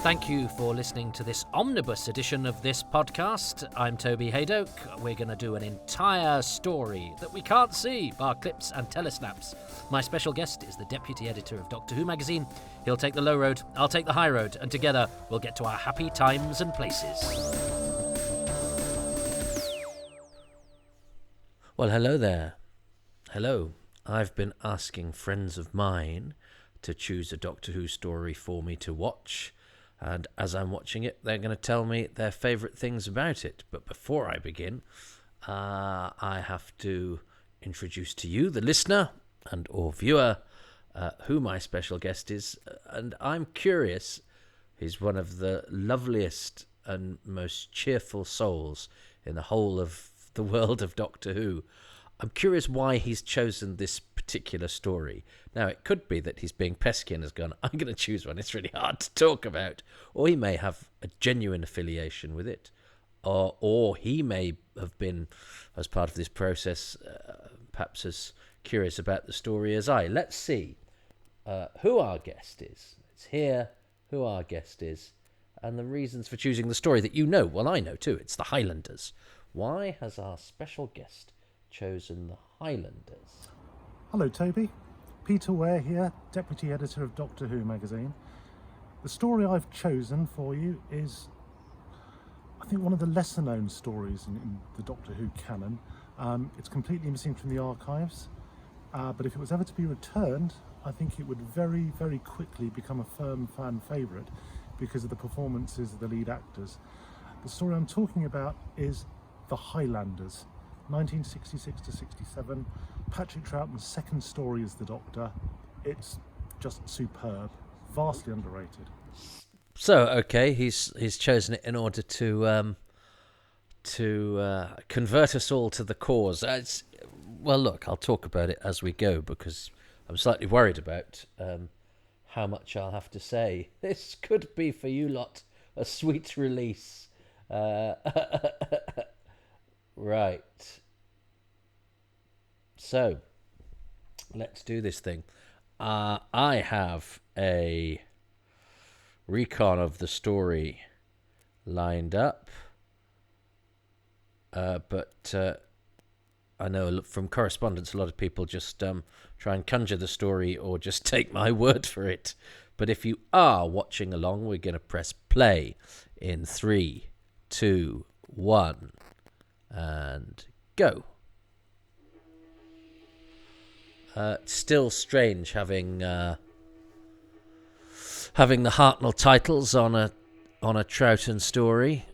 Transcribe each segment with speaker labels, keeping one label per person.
Speaker 1: Thank you for listening to this Omnibus edition of this podcast. I'm Toby Hadoke. We're going to do an entire story that we can't see, bar clips and telesnaps. My special guest is the deputy editor of Doctor Who magazine. He'll take the low road, I'll take the high road, and together we'll get to our happy times and places. Well, hello there. Hello. I've been asking friends of mine to choose a Doctor Who story for me to watch. And as I'm watching it, they're going to tell me their favourite things about it. But before I begin, I have to introduce to you, the listener and or viewer, who my special guest is. And I'm curious, he's one of the loveliest and most cheerful souls in the whole of the world of Doctor Who. I'm curious why he's chosen this particular story. Now, it could be that he's being pesky and has gone, I'm going to choose one it's really hard to talk about. Or he may have a genuine affiliation with it. Or he may have been, as part of this process, perhaps as curious about the story as I. Let's see who our guest is. Let's hear who our guest is and the reasons for choosing the story that you know. Well, I know too. It's the Highlanders. Why has our special guest chosen the Highlanders?
Speaker 2: Hello Toby, Peter Ware here, Deputy Editor of Doctor Who magazine. The story I've chosen for you is, I think, one of the lesser known stories in the Doctor Who canon. It's completely missing from the archives, but if it was ever to be returned, I think it would very, very quickly become a firm fan favourite because of the performances of the lead actors. The story I'm talking about is The Highlanders, 1966 to 67. Patrick Troughton's second story as the Doctor. It's just superb, vastly underrated.
Speaker 1: So, okay, he's chosen it in order to convert us all to the cause. Well, look, I'll talk about it as we go because I'm slightly worried about how much I'll have to say. This could be for you lot a sweet release. Right. So, let's do this thing. I have a recon of the story lined up, but I know from correspondence a lot of people just try and conjure the story or just take my word for it. But if you are watching along, we're going to press play in 3, 2, 1, and go. Still strange having the Hartnell titles on a Troughton story.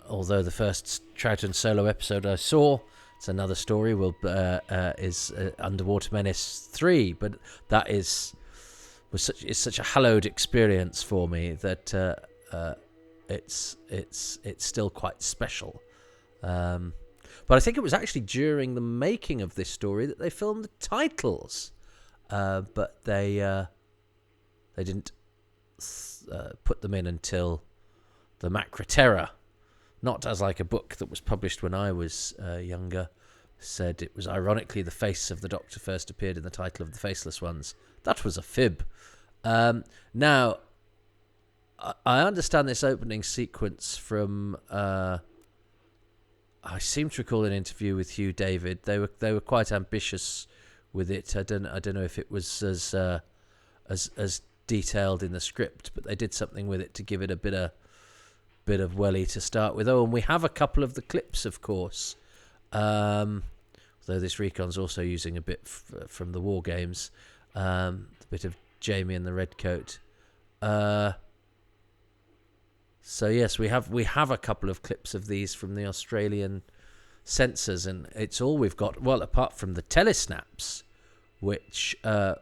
Speaker 1: Although the first Troughton solo episode I saw, it's another story. Is Underwater Menace 3, but that is such a hallowed experience for me that it's still quite special. But I think it was actually during the making of this story that they filmed the titles, but they didn't put them in until the Macra Terror, not as like a book that was published when I was younger, said it was ironically the face of the Doctor first appeared in the title of The Faceless Ones. That was a fib. Now, I understand this opening sequence from... I seem to recall an interview with Hugh David. They were quite ambitious with it. I don't know if it was as detailed in the script, but they did something with it to give it a bit of welly to start with. Oh, and we have a couple of the clips, of course. Though this recon's also using a bit from the War Games, a bit of Jamie and the Red Coat. So yes, we have a couple of clips of these from the Australian censors, and it's all we've got. Well, apart from the telesnaps, which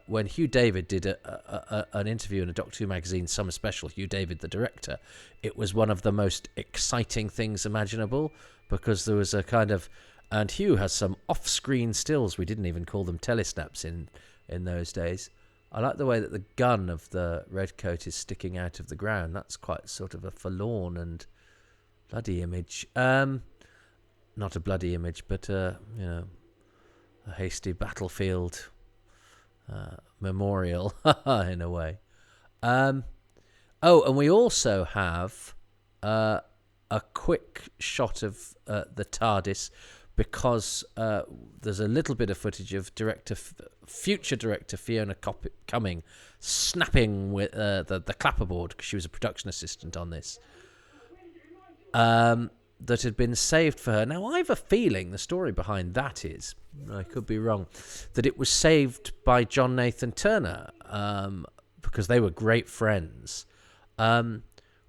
Speaker 1: when Hugh David did an interview in a Doctor Who magazine summer special, Hugh David, the director, it was one of the most exciting things imaginable because there was a kind of, and Hugh has some off-screen stills. We didn't even call them telesnaps in those days. I like the way that the gun of the Redcoat is sticking out of the ground. That's quite sort of a forlorn and bloody image. Not a bloody image, but a hasty battlefield memorial in a way. Oh, and we also have a quick shot of the TARDIS, because there's a little bit of footage of future director Fiona Cumming snapping with the clapperboard, because she was a production assistant on this, that had been saved for her. Now, I have a feeling the story behind that is, I could be wrong, that it was saved by John Nathan Turner, because they were great friends.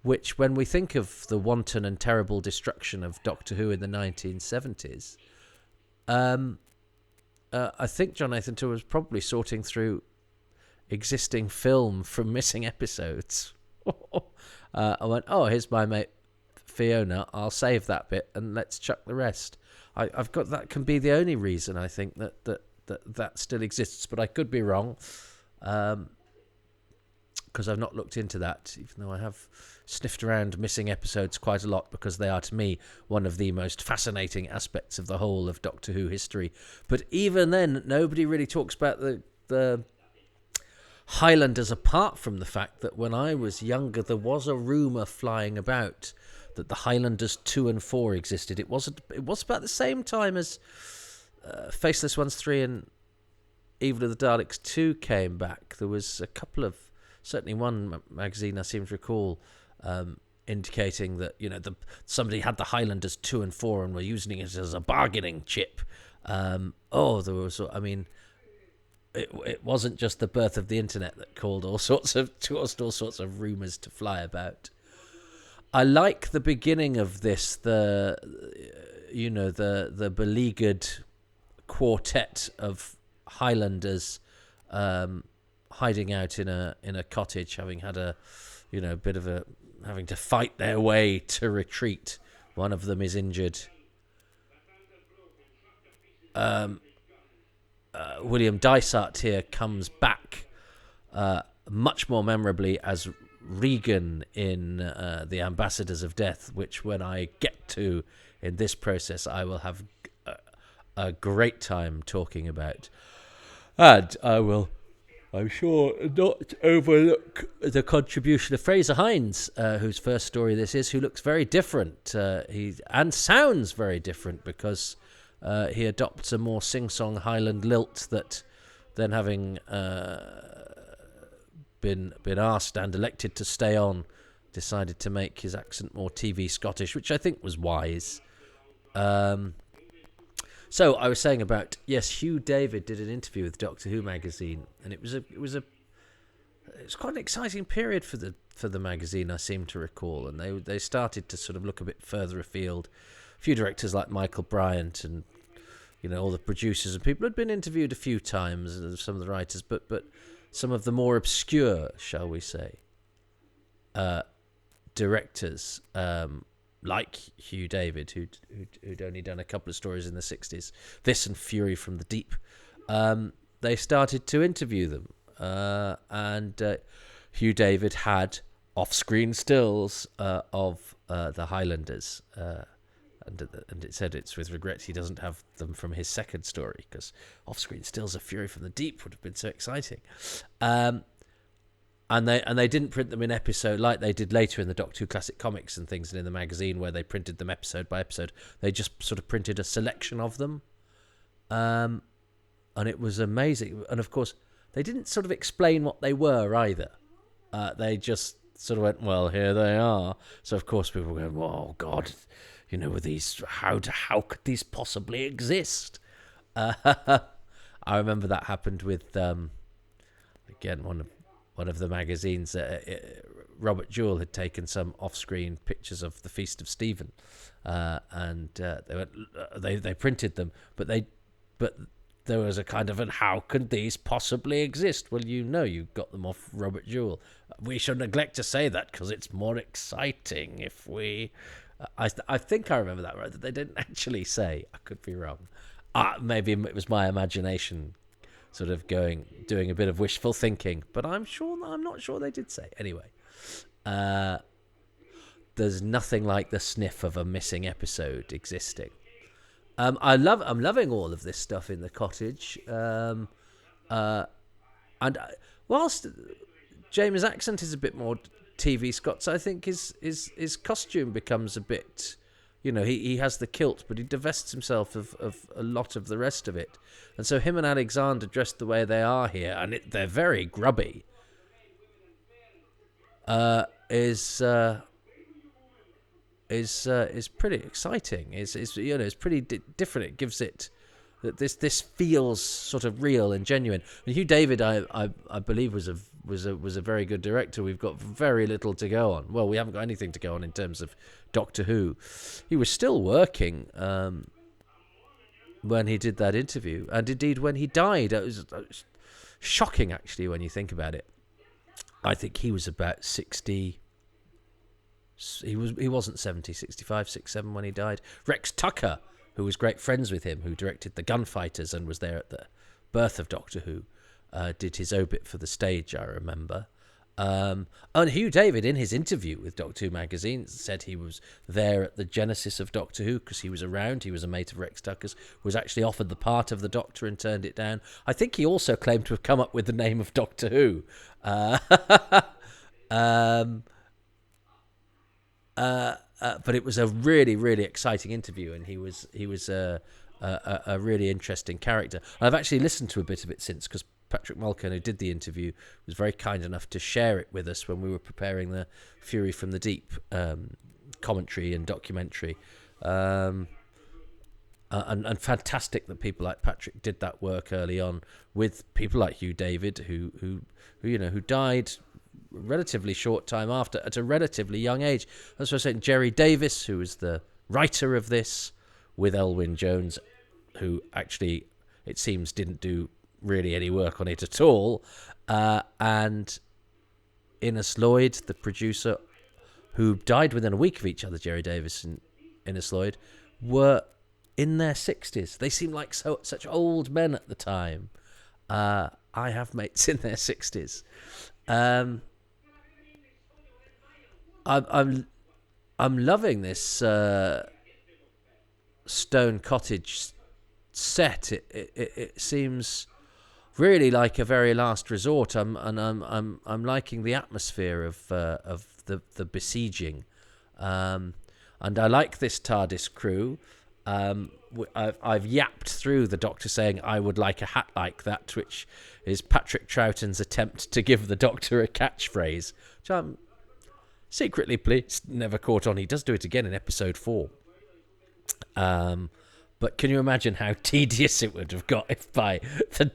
Speaker 1: Which, when we think of the wanton and terrible destruction of Doctor Who in the 1970s, I think John Nathan Turner was probably sorting through existing film from missing episodes. I went, oh, here's my mate Fiona, I'll save that bit and let's chuck the rest. I've got that can be the only reason I think that still exists, but I could be wrong, because I've not looked into that, even though I have sniffed around missing episodes quite a lot, because they are, to me, one of the most fascinating aspects of the whole of Doctor Who history. But even then, nobody really talks about the Highlanders, apart from the fact that when I was younger, there was a rumour flying about that the Highlanders 2 and 4 existed. It was about the same time as Faceless Ones 3 and Evil of the Daleks 2 came back. There was a couple of, certainly one magazine I seem to recall, indicating that, you know, somebody had the Highlanders 2 and 4 and were using it as a bargaining chip. There was, I mean, it wasn't just the birth of the internet that caused all sorts of rumours to fly about. I like the beginning of this, the beleaguered quartet of Highlanders hiding out in a cottage, having had having to fight their way to retreat. One of them is injured. William Dysart here comes back much more memorably as Regan in The Ambassadors of Death, which when I get to in this process I will have a great time talking about. And I will, I'm sure, not overlook the contribution of Fraser Hines, whose first story this is, who looks very different and sounds very different, because he adopts a more sing-song Highland lilt that, then having been asked and elected to stay on, decided to make his accent more TV Scottish, which I think was wise. So I was saying about, yes, Hugh David did an interview with Doctor Who magazine, and it was quite an exciting period for the magazine, I seem to recall, and they started to sort of look a bit further afield. A few directors like Michael Bryant and, you know, all the producers and people had been interviewed a few times, and some of the writers, but some of the more obscure, shall we say, directors, like Hugh David, who'd only done a couple of stories in the 60s, this and Fury from the Deep, they started to interview them. And Hugh David had off-screen stills of the Highlanders, and it said it's with regret he doesn't have them from his second story, because off-screen stills of Fury from the Deep would have been so exciting. And they didn't print them in episode like they did later in the Doctor Who Classic Comics and things, and in the magazine where they printed them episode by episode. They just sort of printed a selection of them, and it was amazing. And of course, they didn't sort of explain what they were either. They just sort of went, well, here they are. So of course people were going, oh God, you know, with these, how could these possibly exist? I remember that happened with again one of the magazines. Robert Jewell had taken some off-screen pictures of the Feast of Stephen, and they printed them, but there was a kind of, and how could these possibly exist? Well, you got them off Robert Jewell. We should neglect to say that because it's more exciting if we... I think I remember that right, that they didn't actually say. I could be wrong. Maybe it was my imagination sort of doing a bit of wishful thinking, but I'm not sure they did say. Anyway, there's nothing like the sniff of a missing episode existing. I'm loving all of this stuff in the cottage, and whilst James' accent is a bit more TV Scots, I think his costume becomes a bit, he has the kilt, but he divests himself of a lot of the rest of it. And so him and Alexander dressed the way they are here, and they're very grubby, is pretty exciting. It's pretty different. It gives it that this feels sort of real and genuine. And Hugh David, I believe, was a very good director. We've got very little to go on. Well, we haven't got anything to go on in terms of Doctor Who. He was still working when he did that interview, and indeed when he died, it was shocking actually when you think about it. I think he was about 60. He wasn't 70, 65, 67 when he died. Rex Tucker, who was great friends with him, who directed The Gunfighters and was there at the birth of Doctor Who, did his obit for the stage, I remember. And Hugh David, in his interview with Doctor Who magazine, said he was there at the genesis of Doctor Who because he was around. He was a mate of Rex Tucker's, was actually offered the part of the Doctor and turned it down. I think he also claimed to have come up with the name of Doctor Who. But it was a really, really exciting interview, and he was a really interesting character. I've actually listened to a bit of it since, because Patrick Mulcahy, who did the interview, was very kind enough to share it with us when we were preparing the Fury from the Deep commentary and documentary. And fantastic that people like Patrick did that work early on with people like Hugh David, who died relatively short time after, at a relatively young age. That's what I said. Jerry Davis, who was the writer of this, with Elwyn Jones, who actually, it seems, didn't do really any work on it at all, and Innes Lloyd, the producer, who died within a week of each other, Jerry Davis and Innes Lloyd, were in their 60s. They seemed like such old men at the time. I have mates in their 60s. I'm loving this Stone Cottage set. It seems really like a very last resort. I'm liking the atmosphere of the besieging, and I like this TARDIS crew. I've yapped through the Doctor saying I would like a hat like that, which is Patrick Troughton's attempt to give the Doctor a catchphrase, which I'm secretly pleased never caught on. He does do it again in episode 4. But can you imagine how tedious it would have got if by the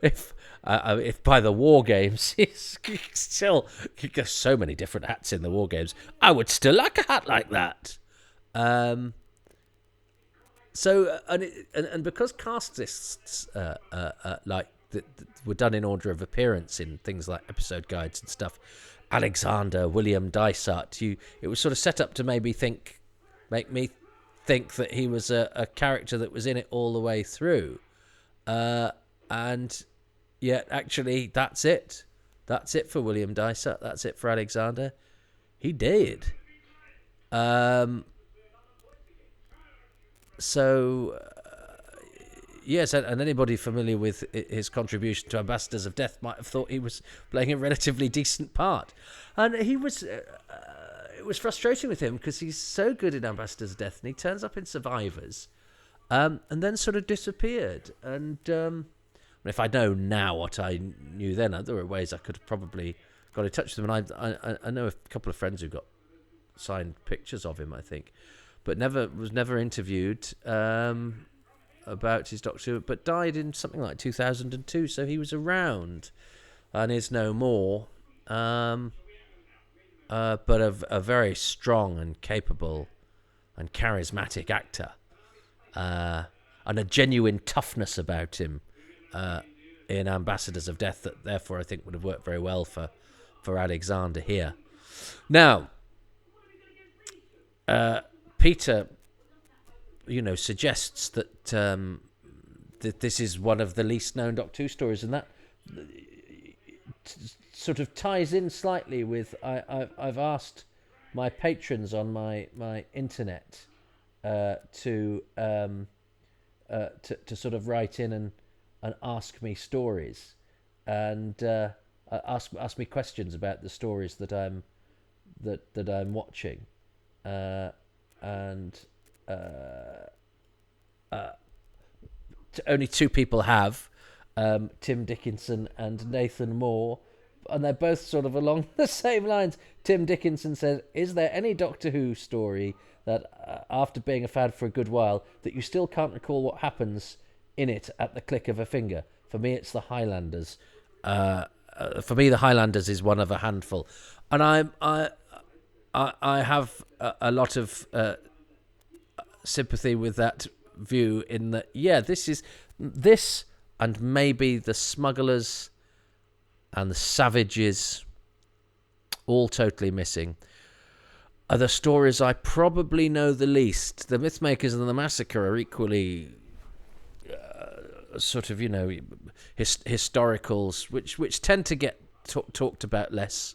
Speaker 1: if by the War Games he's still got so many different hats in the War Games. I would still like a hat like that. So and because cast lists were done in order of appearance in things like episode guides and stuff, Alexander, William Dysart, it was sort of set up to make me think that he was a character that was in it all the way through, and yet actually that's it for William Dysart, that's it for Alexander. He did. Yes, and anybody familiar with his contribution to Ambassadors of Death might have thought he was playing a relatively decent part. And he was... it was frustrating with him because he's so good in Ambassadors of Death, and he turns up in Survivors, and then sort of disappeared. And if I know now what I knew then, there were ways I could have probably got in touch with him. And I know a couple of friends who got signed pictures of him, I think, but was never interviewed about his Doctor Who, but died in something like 2002, so he was around and is no more, but a very strong and capable and charismatic actor, and a genuine toughness about him in Ambassadors of Death that therefore I think would have worked very well for Alexander here. Now, Peter, suggests that that this is one of the least known Doctor Who stories, and that sort of ties in slightly with I've asked my patrons on my internet to sort of write in and ask me stories, and ask me questions about the stories that I'm watching, and only two people have, Tim Dickinson and Nathan Moore, and they're both sort of along the same lines. Tim Dickinson says, "Is there any Doctor Who story that, after being a fan for a good while, that you still can't recall what happens in it at the click of a finger? For me, it's the Highlanders. For me, the Highlanders is one of a handful, and I have a lot of sympathy with that view. In that, yeah, this and maybe the Smugglers and the Savages, all totally missing, are the stories I probably know the least. The Mythmakers and the Massacre are equally sort of, historicals, which tend to get talked about less,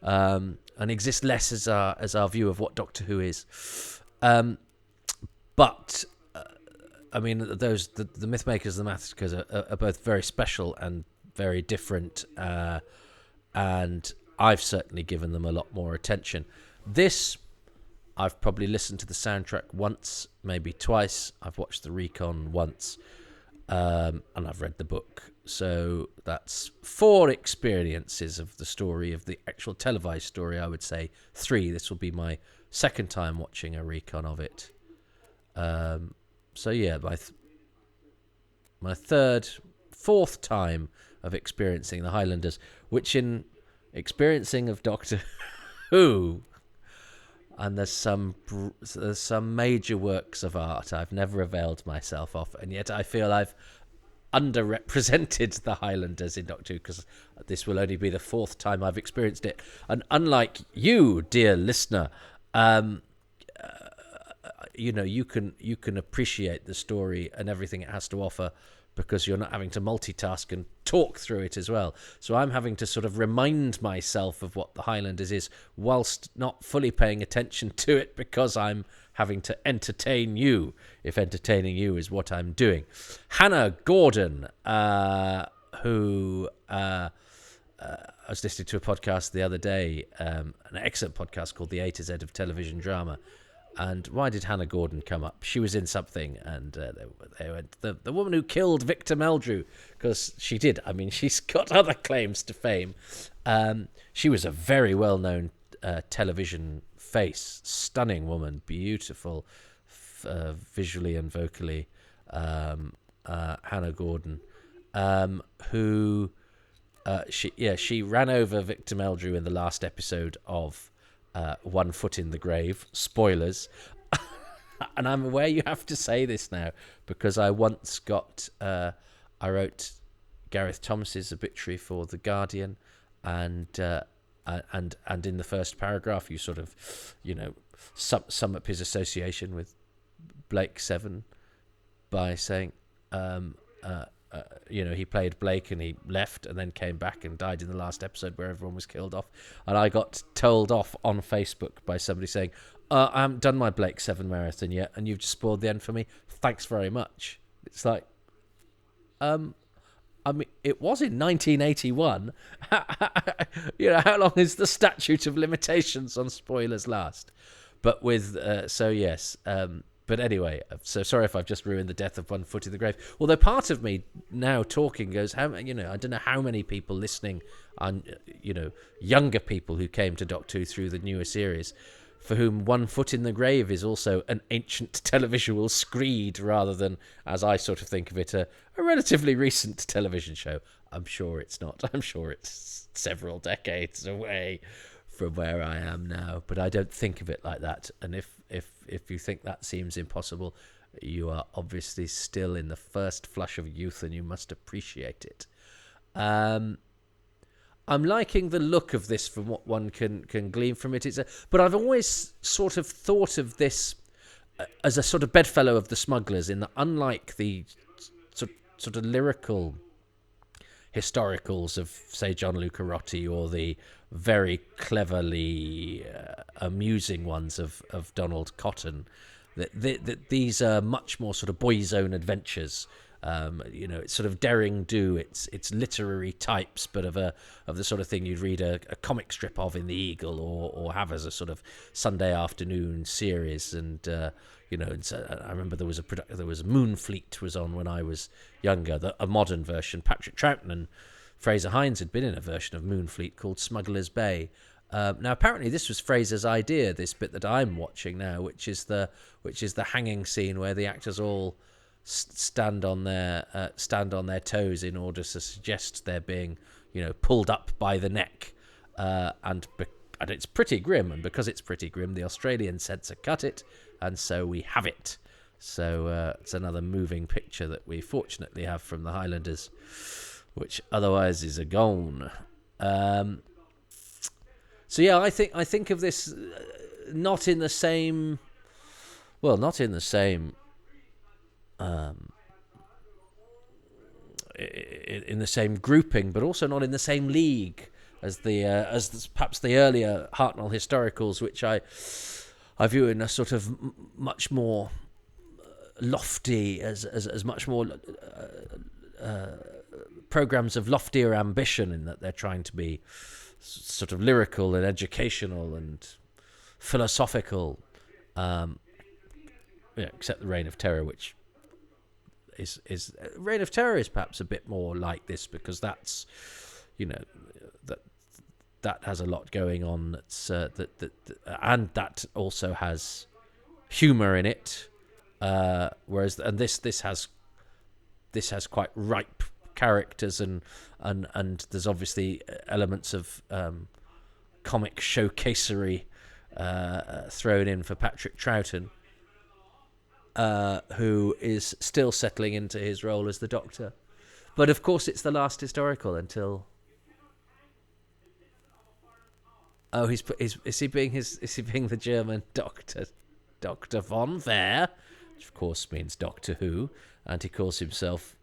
Speaker 1: and exist less as our view of what Doctor Who is. But I mean, the Mythmakers and the Massacres are both very special and very different, and I've certainly given them a lot more attention. This, I've probably listened to the soundtrack once, maybe twice. I've watched the recon once, and I've read the book. So that's 4 experiences of the story, of the actual televised story, I would say 3. This will be my second time watching a recon of it. So yeah, my fourth time of experiencing the Highlanders, which in experiencing of Doctor Who, and there's some major works of art I've never availed myself of, and yet I feel I've underrepresented the Highlanders in Doctor Who, because this will only be the 4th time I've experienced it. And unlike you, dear listener, you can appreciate the story and everything it has to offer, because you're not having to multitask and talk through it as well. So I'm having to sort of remind myself of what the Highlanders is, whilst not fully paying attention to it, because I'm having to entertain you, if entertaining you is what I'm doing. Hannah Gordon, who I was listening to a podcast the other day, an excellent podcast called The A to Z of Television Drama. And why did Hannah Gordon come up? She was in something, and they went, the woman who killed Victor Meldrew, because she did. I mean, she's got other claims to fame. She was a very well-known television face, stunning woman, beautiful, visually and vocally. Hannah Gordon, who she ran over Victor Meldrew in the last episode of One Foot in the Grave. Spoilers. And I'm aware you have to say this now, because I once got I wrote Gareth Thomas's obituary for The Guardian, and in the first paragraph you sort of sum up his association with Blake Seven by saying he played Blake and he left and then came back and died in the last episode where everyone was killed off. And I got told off on Facebook by somebody saying, I haven't done my Blake 7 marathon yet and you've just spoiled the end for me. Thanks very much. It's like, I mean, it was in 1981. How long is the statute of limitations on spoilers last? But with, but anyway, so sorry if I've just ruined the death of One Foot in the Grave. Although part of me now talking goes, I don't know how many people listening, younger people who came to Doctor Who through the newer series, for whom One Foot in the Grave is also an ancient televisual screed rather than, as I sort of think of it, a relatively recent television show. I'm sure it's not. I'm sure it's several decades away from where I am now, but I don't think of it like that. And if you think that seems impossible, you are obviously still in the first flush of youth and you must appreciate it. I'm liking the look of this from what one can glean from it. But I've always sort of thought of this as a sort of bedfellow of the Smugglers, in that unlike the sort of lyrical historicals of, say, John Lucarotti, or the very cleverly amusing ones of Donald Cotton, that these are much more sort of boys' own adventures, It's sort of daring do. It's literary types, but of the sort of thing you'd read a comic strip of in the Eagle, or have as a sort of Sunday afternoon series. And and so I remember there was Moonfleet was on when I was younger, a modern version. Patrick Troughton and Fraser Hines had been in a version of Moonfleet called Smuggler's Bay. Now, apparently, this was Fraser's idea. This bit that I'm watching now, which is the hanging scene where the actors all stand on their toes in order to suggest they're being, pulled up by the neck, and it's pretty grim. And because it's pretty grim, the Australian censor cut it, and so we have it. So it's another moving picture that we fortunately have from the Highlanders, which otherwise is a gone. So yeah, I think of this not in the same in the same grouping, but also not in the same league as perhaps the earlier Hartnell historicals, which I view in a sort of much more lofty, as much more programs of loftier ambition, in that they're trying to be sort of lyrical and educational and philosophical, except the Reign of Terror, which is Reign of Terror is perhaps a bit more like this, because that's that has a lot going on. That's and that also has humour in it, whereas this has quite ripe characters, and there's obviously elements of comic showcasery thrown in for Patrick Troughton, who is still settling into his role as the Doctor. But of course, it's the last historical until. Oh, is he being the German Doctor, Dr. von Ware, which of course means Doctor Who, and he calls himself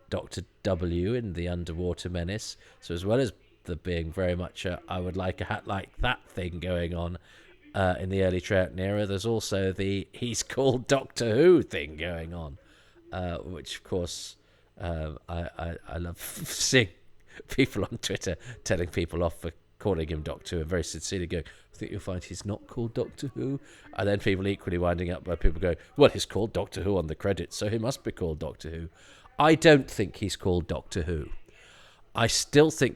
Speaker 1: Dr. W in the Underwater Menace. So as well as there being very much I would like a hat like that thing going on in the early Troughton era, there's also the he's called Doctor Who thing going on, which of course I love seeing people on Twitter telling people off for calling him Doctor Who, and very sincerely going, I think you'll find he's not called Doctor Who. And then people equally winding up by people going, well, he's called Doctor Who on the credits, so he must be called Doctor Who. I don't think he's called Doctor Who. I still think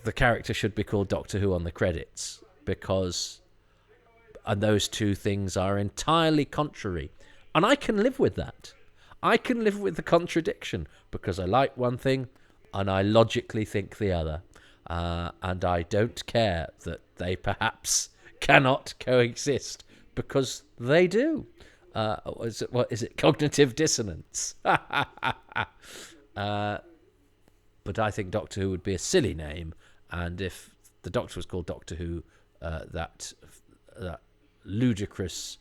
Speaker 1: the character should be called Doctor Who on the credits, and those two things are entirely contrary. And I can live with that. I can live with the contradiction, because I like one thing and I logically think the other. And I don't care that they perhaps cannot coexist, because they do. What is it? Cognitive dissonance. But I think Doctor Who would be a silly name, and if the Doctor was called Doctor Who, that ludicrous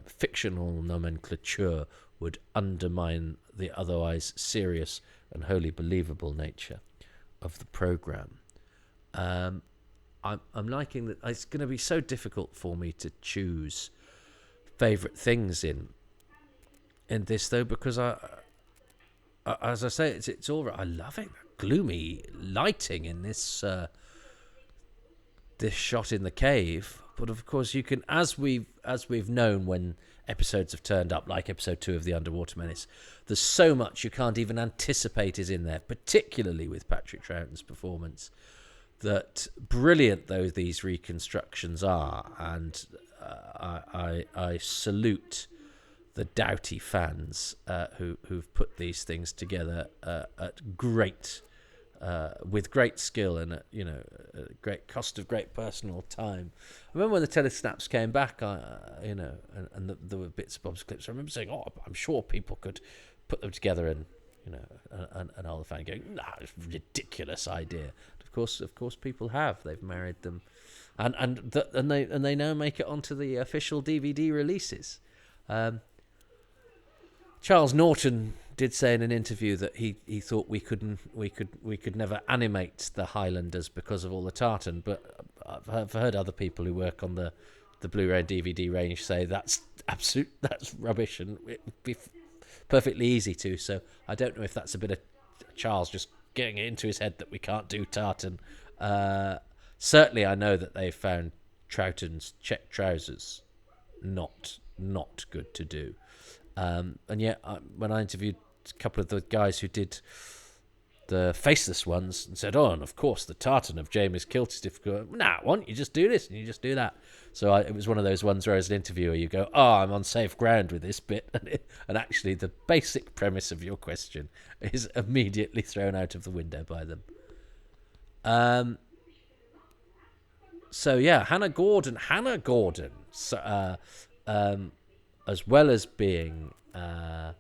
Speaker 1: fictional nomenclature would undermine the otherwise serious and wholly believable nature of the programme. I'm liking that. It's going to be so difficult for me to choose favourite things in this, though, because as I say, it's all right. I love it. Gloomy lighting in this this shot in the cave, but of course you can, as we've known when episodes have turned up, like episode 2 of The Underwater Menace, there's so much you can't even anticipate is in there, particularly with Patrick Troughton's performance. That brilliant though these reconstructions are, and I salute the Doughty fans who've put these things together with great skill and great cost of great personal time. I remember when the telesnaps came back, and there were bits and bobs clips. I remember saying, "Oh, I'm sure people could put them together," and all the fan going, "Nah, it's a ridiculous idea." Of course, people have. They've married them, and they now make it onto the official DVD releases. Charles Norton did say in an interview that he thought we could never animate the Highlanders because of all the tartan, but I've heard other people who work on the Blu-ray and DVD range say that's rubbish, and it would be perfectly easy to. So I don't know if that's a bit of Charles just getting it into his head that we can't do tartan. Certainly, I know that they found Troughton's check trousers not good to do. And yet, when I interviewed a couple of the guys who did the faceless ones and said, "Oh, and of course the tartan of Jamie's kilt is difficult." Nah, why don't you just do this and you just do that? So it was one of those ones where, as an interviewer, you go, "Oh, I'm on safe ground with this bit," and actually, the basic premise of your question is immediately thrown out of the window by them. So yeah, Hannah Gordon. So, as well as being the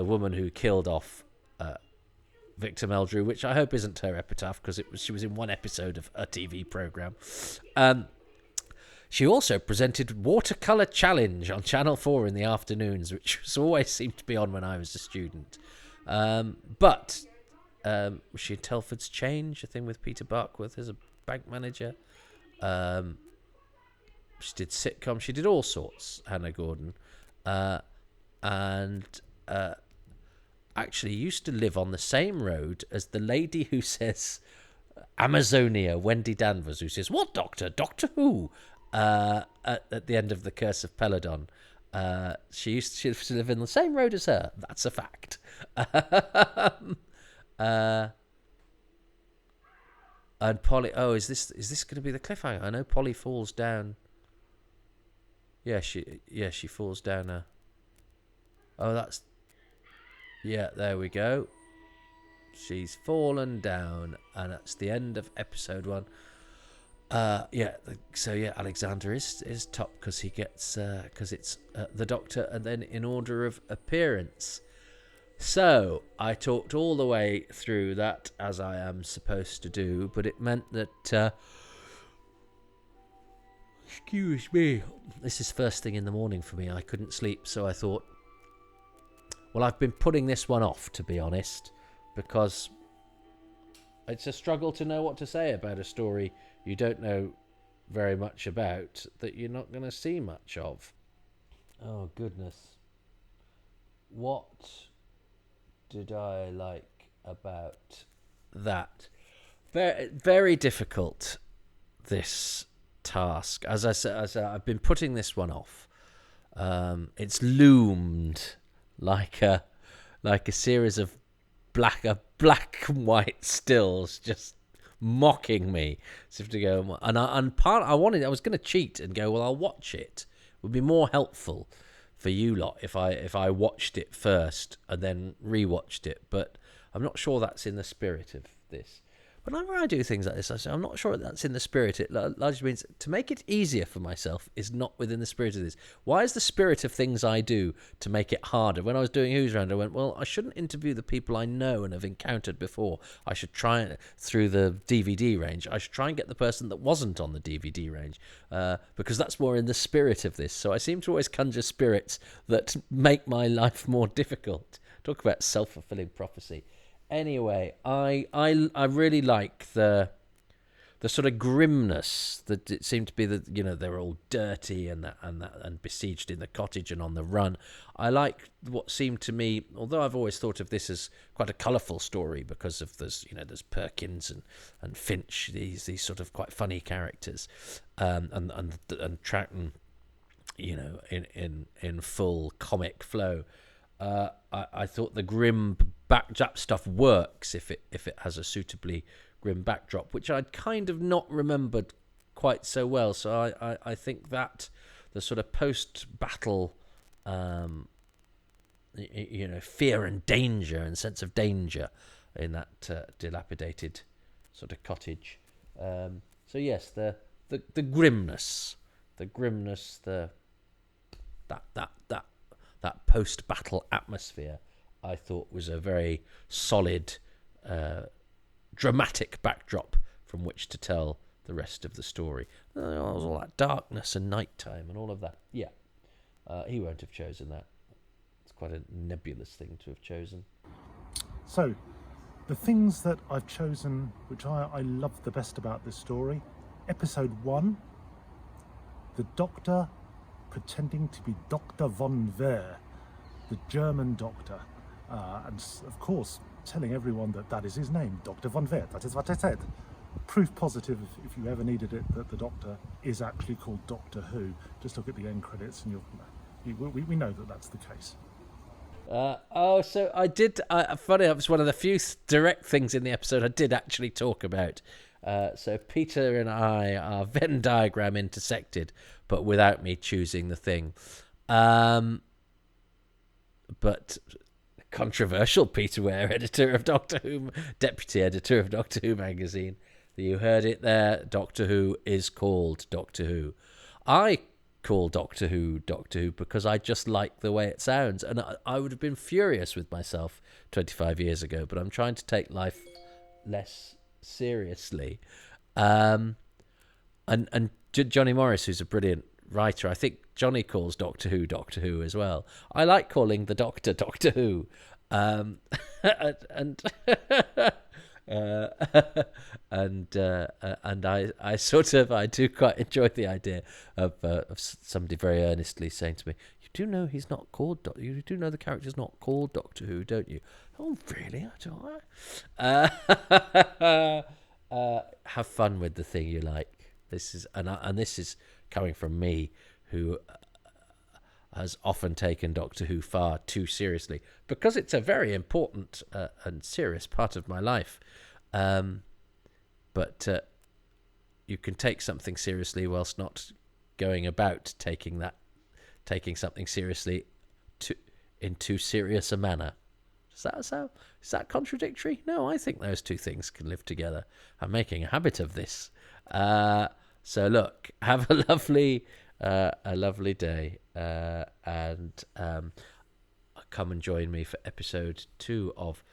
Speaker 1: woman who killed off Victor Meldrew, which I hope isn't her epitaph, because she was in one episode of a TV program. She also presented Watercolour Challenge on Channel 4 in the afternoons, which always seemed to be on when I was a student. But was she in Telford's Change, a thing with Peter Barkworth as a bank manager? She did sitcom. She did all sorts, Hannah Gordon. And actually used to live on the same road as the lady who says Amazonia, Wendy Danvers, who says, "What doctor? Doctor Who?" At the end of The Curse of Peladon. She used to live in the same road as her. That's a fact. And Polly, is this going to be the cliffhanger? I know Polly falls down. Yeah, she falls down there we go. She's fallen down, and that's the end of episode 1. Alexander is top because he gets because it's the Doctor, and then in order of appearance. So I talked all the way through that, as I am supposed to do, but it meant that excuse me, this is first thing in the morning for me. I couldn't sleep, so I thought, well, I've been putting this one off, to be honest, because it's a struggle to know what to say about a story you don't know very much about, that you're not going to see much of. Oh, goodness. What did I like about that? Very, very difficult, this task. As I said, I've been putting this one off. It's loomed like a series of black and white stills just mocking me. So to go, I was going to cheat and go, well, I'll watch it. It would be more helpful for you lot if I watched it first and then rewatched it, but I'm not sure that's in the spirit of this. But whenever I do things like this, I say I'm not sure that's in the spirit. It largely means to make it easier for myself is not within the spirit of this. Why is the spirit of things I do to make it harder? When I was doing Who's Round, I went, well, I shouldn't interview the people I know and have encountered before. I should try it through the DVD range. I should try and get the person that wasn't on the DVD range, because that's more in the spirit of this. So I seem to always conjure spirits that make my life more difficult. Talk about self-fulfilling prophecy. Anyway, I really like the sort of grimness that it seemed to be, that they're all dirty and besieged in the cottage and on the run. I like what seemed to me, although I've always thought of this as quite a colourful story because of there's Perkins and Finch, these sort of quite funny characters, and Troughton, in full comic flow. I thought the grim backdrop stuff works if it has a suitably grim backdrop, which I'd kind of not remembered quite so well. So I think that the sort of post-battle, fear and danger and sense of danger in that dilapidated sort of cottage. So yes, the grimness, that post-battle atmosphere, I thought was a very solid, dramatic backdrop from which to tell the rest of the story. All that darkness and nighttime and all of that. Yeah, he won't have chosen that. It's quite a nebulous thing to have chosen.
Speaker 2: So, the things that I've chosen, which I love the best about this story. Episode 1, the Doctor pretending to be Dr. Von Vere. the German doctor, and of course telling everyone that that is his name, Dr. von Wert. That is what I said. Proof positive, if you ever needed it, that the Doctor is actually called Doctor Who. Just look at the end credits and we know that that's the case.
Speaker 1: So I did. Funny, it was one of the few direct things in the episode I did actually talk about. So Peter and I are Venn diagram intersected, but without me choosing the thing. But controversial Peter Ware, editor of Doctor Who, deputy editor of Doctor Who magazine. You heard it there. Doctor Who is called Doctor Who. I call Doctor Who because I just like the way it sounds, and I would have been furious with myself 25 years ago, but I'm trying to take life less seriously. And Johnny Morris, who's a brilliant writer, I think Johnny calls Doctor Who as well. I like calling the Doctor Who. And I do quite enjoy the idea of somebody very earnestly saying to me, "You do know he's not called you do know the character's not called Doctor Who, don't you?" Oh, really? I don't. Have fun with the thing you like. This is this is coming from me, who has often taken Doctor Who far too seriously, because it's a very important and serious part of my life. But you can take something seriously whilst not going about taking something seriously in too serious a manner. Is that contradictory? No, I think those two things can live together. I'm making a habit of this. So look, have a lovely day, and come and join me for episode 2 of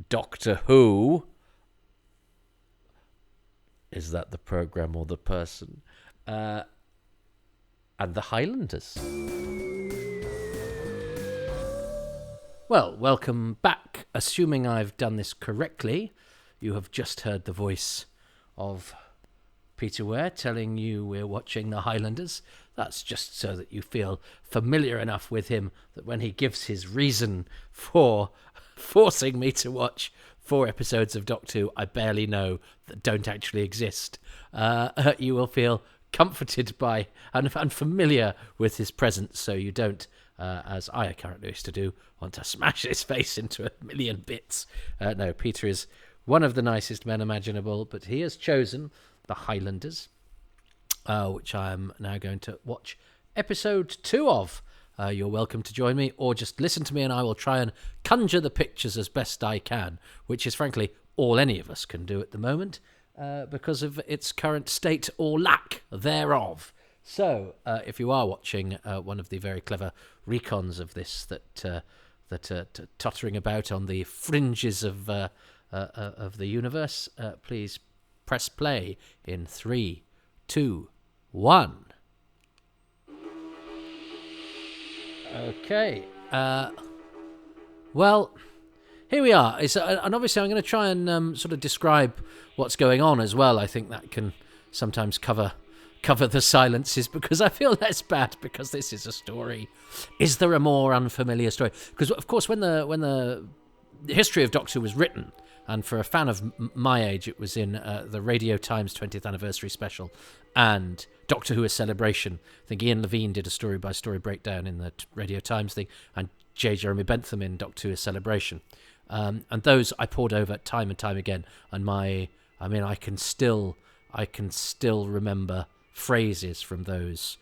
Speaker 1: Doctor Who. Is that the program or the person? And the Highlanders. Well, welcome back. Assuming I've done this correctly, you have just heard the voice of Peter Ware telling you we're watching the Highlanders. That's just so that you feel familiar enough with him that when he gives his reason for forcing me to watch 4 episodes of Doctor Who I barely know that don't actually exist, you will feel comforted by and familiar with his presence, so you don't, as I currently used to do, want to smash his face into a million bits. No, Peter is one of the nicest men imaginable, but he has chosen the Highlanders, which I am now going to watch episode 2 of. You're welcome to join me, or just listen to me and I will try and conjure the pictures as best I can, which is frankly all any of us can do at the moment, because of its current state or lack thereof. So, if you are watching one of the very clever recons of this that tottering about on the fringes of the universe, please press play in 3, 2, 1. Okay. Well, here we are. And obviously I'm going to try and sort of describe what's going on as well. I think that can sometimes cover the silences, because I feel less bad because this is a story. Is there a more unfamiliar story? Because, of course, when the history of Doctor Who was written, and for a fan of my age, it was in the Radio Times 20th anniversary special and Doctor Who: A Celebration. I think Ian Levine did a story-by-story breakdown in the Radio Times thing, and J. Jeremy Bentham in Doctor Who: A Celebration. And those I poured over time and time again. And I can still remember phrases from those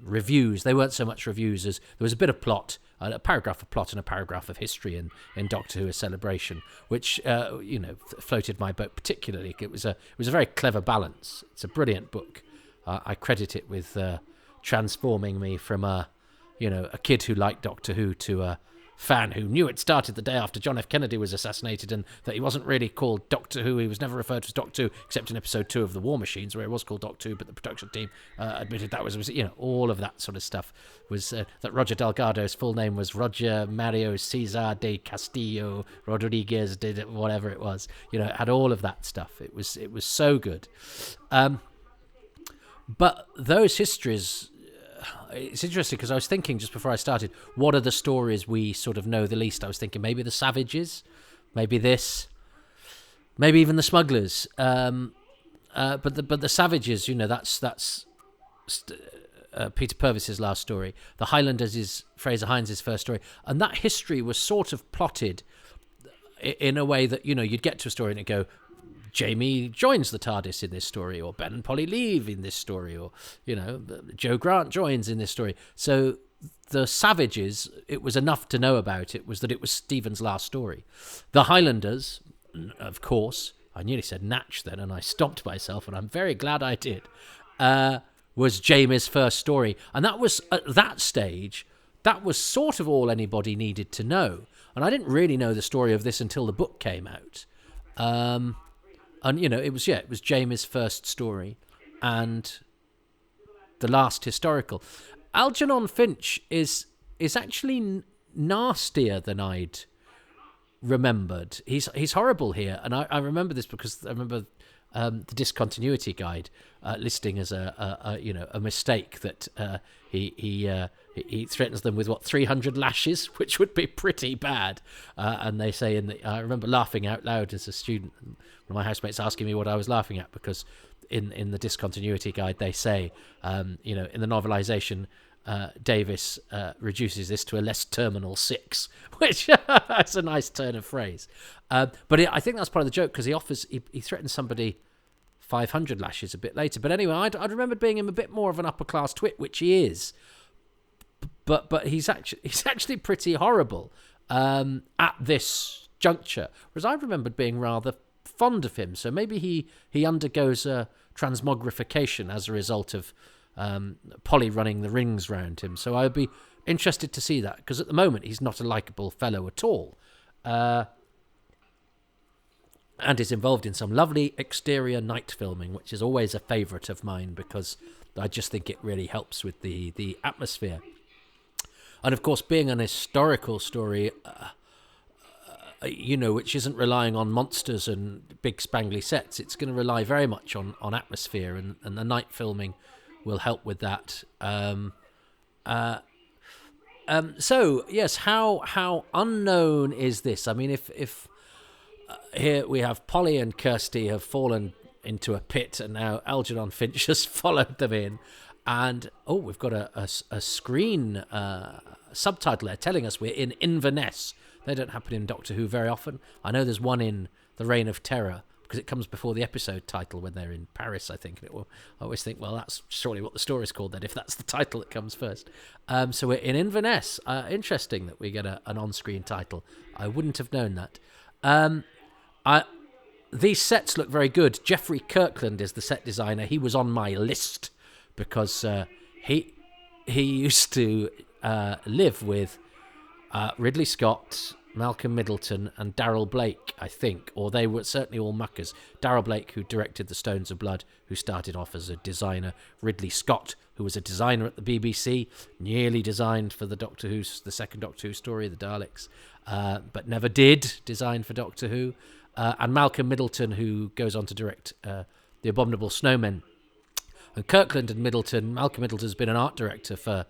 Speaker 1: reviews. They weren't so much reviews as there was a bit of plot, a paragraph of plot and a paragraph of history in Doctor Who: A Celebration, which floated my boat particularly. It was a very clever balance. It's a brilliant book. I credit it with transforming me from a kid who liked Doctor Who to a fan who knew it started the day after John F. Kennedy was assassinated, and that he wasn't really called Doctor Who. He was never referred to as Doctor Who, except in episode 2 of The War Machines, where he was called Doctor Who, but the production team admitted that was all of that sort of stuff was that Roger Delgado's full name was Roger Mario Cesar de Castillo Rodriguez, did whatever it was. It had all of that stuff. It was so good. But those histories it's interesting because I was thinking just before I started, what are the stories we sort of know the least? I was thinking maybe the Savages, maybe this, maybe even the Smugglers. But the Savages, that's Peter Purvis's last story. The Highlanders is Fraser Hines' first story, and that history was sort of plotted in a way that you'd get to a story and it'd go, Jamie joins the TARDIS in this story, or Ben and Polly leave in this story, or Joe Grant joins in this story. So the Savages, it was enough to know about it was that it was Stephen's last story. The Highlanders, of course, I nearly said Natch then, and I stopped myself, and I'm very glad I did, was Jamie's first story. And that was, at that stage, that was sort of all anybody needed to know. And I didn't really know the story of this until the book came out. And, it was Jamie's first story and the last historical. Algernon Finch is actually nastier than I'd remembered. He's horrible here. And I remember this because I remember the discontinuity guide listing as a mistake that he threatens them with 300 lashes, which would be pretty bad. And they say I remember laughing out loud as a student. One of my housemates asking me what I was laughing at because in the discontinuity guide they say in the novelization Davis reduces this to a less terminal 6, which that's a nice turn of phrase. But I think that's part of the joke because he threatens somebody 500 lashes a bit later. But anyway, I'd remembered being him a bit more of an upper class twit, which he is. But he's actually pretty horrible at this juncture. Whereas I remembered being rather fond of him. So maybe he undergoes a transmogrification as a result of Polly running the rings round him. So I'd be interested to see that because at the moment he's not a likeable fellow at all. And is involved in some lovely exterior night filming, which is always a favourite of mine because I just think it really helps with the atmosphere. And of course, being an historical story, which isn't relying on monsters and big spangly sets, it's going to rely very much on atmosphere, and the night filming will help with that. So yes, how unknown is this? I mean, if here we have Polly and Kirsty have fallen into a pit, and now Algernon Finch has followed them in. And, we've got a screen subtitle there telling us we're in Inverness. They don't happen in Doctor Who very often. I know there's one in The Reign of Terror, because it comes before the episode title when they're in Paris, I think. I always think, well, that's surely what the story's called then, if that's the title that comes first. So we're in Inverness. Interesting that we get an on-screen title. I wouldn't have known that. These sets look very good. Geoffrey Kirkland is the set designer. He was on my list because he used to live with Ridley Scott, Malcolm Middleton and Darrell Blake, I think, or they were certainly all muckers. Darrell Blake, who directed The Stones of Blood, who started off as a designer. Ridley Scott, who was a designer at the BBC, nearly designed for the second Doctor Who story, the Daleks, but never did design for Doctor Who. And Malcolm Middleton, who goes on to direct The Abominable Snowmen. And Kirkland and Middleton, Malcolm Middleton's been an art director for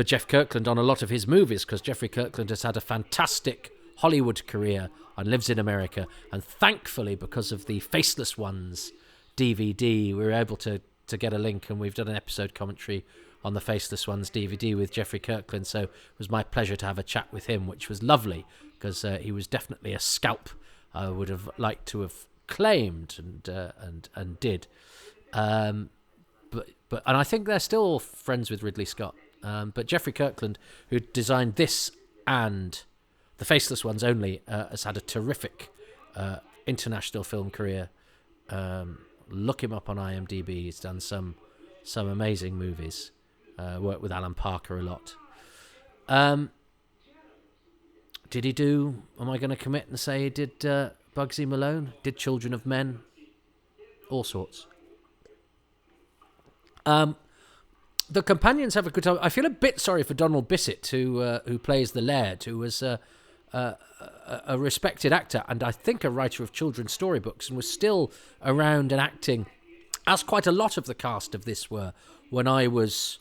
Speaker 1: Jeff Kirkland on a lot of his movies, because Geoffrey Kirkland has had a fantastic Hollywood career and lives in America. And thankfully, because of the Faceless Ones DVD, we were able to get a link, and we've done an episode commentary on the Faceless Ones DVD with Geoffrey Kirkland. So it was my pleasure to have a chat with him, which was lovely, because he was definitely a scalp I would have liked to have claimed and did. But I think they're still friends with Ridley Scott. But Geoffrey Kirkland, who designed this and The Faceless Ones only, has had a terrific international film career. Look him up on IMDb. He's done some amazing movies. Worked with Alan Parker a lot. Did he do... Am I going to commit and say he did Bugsy Malone? Did Children of Men? All sorts. The companions have a good time. I feel a bit sorry for Donald Bissett, who plays the Laird, who was a respected actor and I think a writer of children's storybooks, and was still around and acting, as quite a lot of the cast of this were, when I was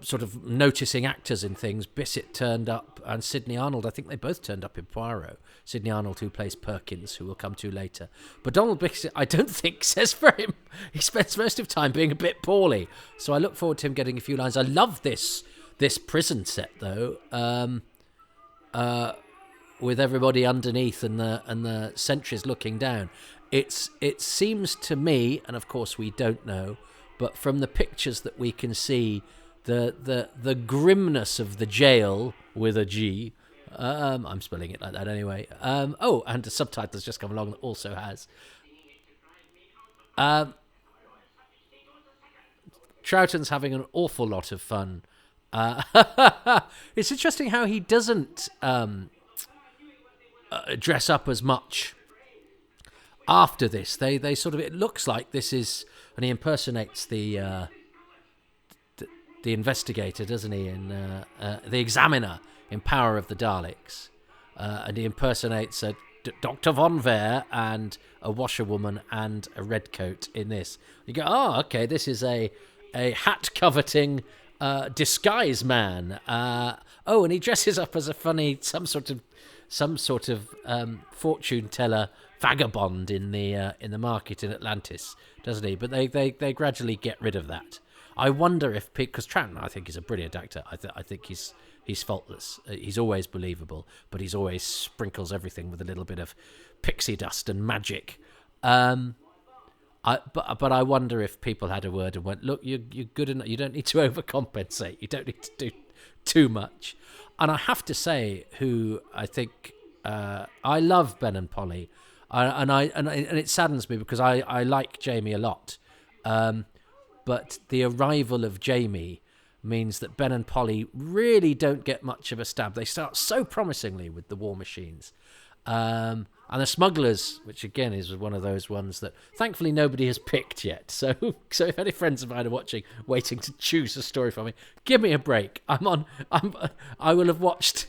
Speaker 1: sort of noticing actors in things. Bissett turned up, and Sidney Arnold, I think they both turned up in Poirot. Sidney Arnold, who plays Perkins, who we'll come to later. But Donald Bissett, I don't think, says for him. He spends most of the time being a bit poorly. So I look forward to him getting a few lines. I love this prison set, though, with everybody underneath and the sentries looking down. It seems to me, and of course we don't know, but from the pictures that we can see, the grimness of the jail with a G. I'm spelling it like that anyway. And the subtitles just come along that also has. Troughton's having an awful lot of fun. It's interesting how he doesn't dress up as much after this. They sort of, it looks like this is, and he impersonates the investigator, doesn't he, in the examiner in Power of the Daleks, and he impersonates Dr. Von Vare and a washerwoman and a redcoat in this. You go, oh, okay, this is a hat coveting disguise man. And he dresses up as a funny some sort of fortune teller vagabond in the market in Atlantis, doesn't he? But they gradually get rid of that. I wonder if, because Troughton, I think, is a brilliant actor. I think he's faultless. He's always believable, but he's always sprinkles everything with a little bit of pixie dust and magic. But I wonder if people had a word and went, look, you're good enough. You don't need to overcompensate. You don't need to do too much. And I have to say, who I think I love Ben and Polly, and it saddens me because I like Jamie a lot. But the arrival of Jamie means that Ben and Polly really don't get much of a stab. They start so promisingly with the War Machines. And the Smugglers, which again is one of those ones that thankfully nobody has picked yet. So if any friends of mine are watching, waiting to choose a story from me, give me a break. I will have watched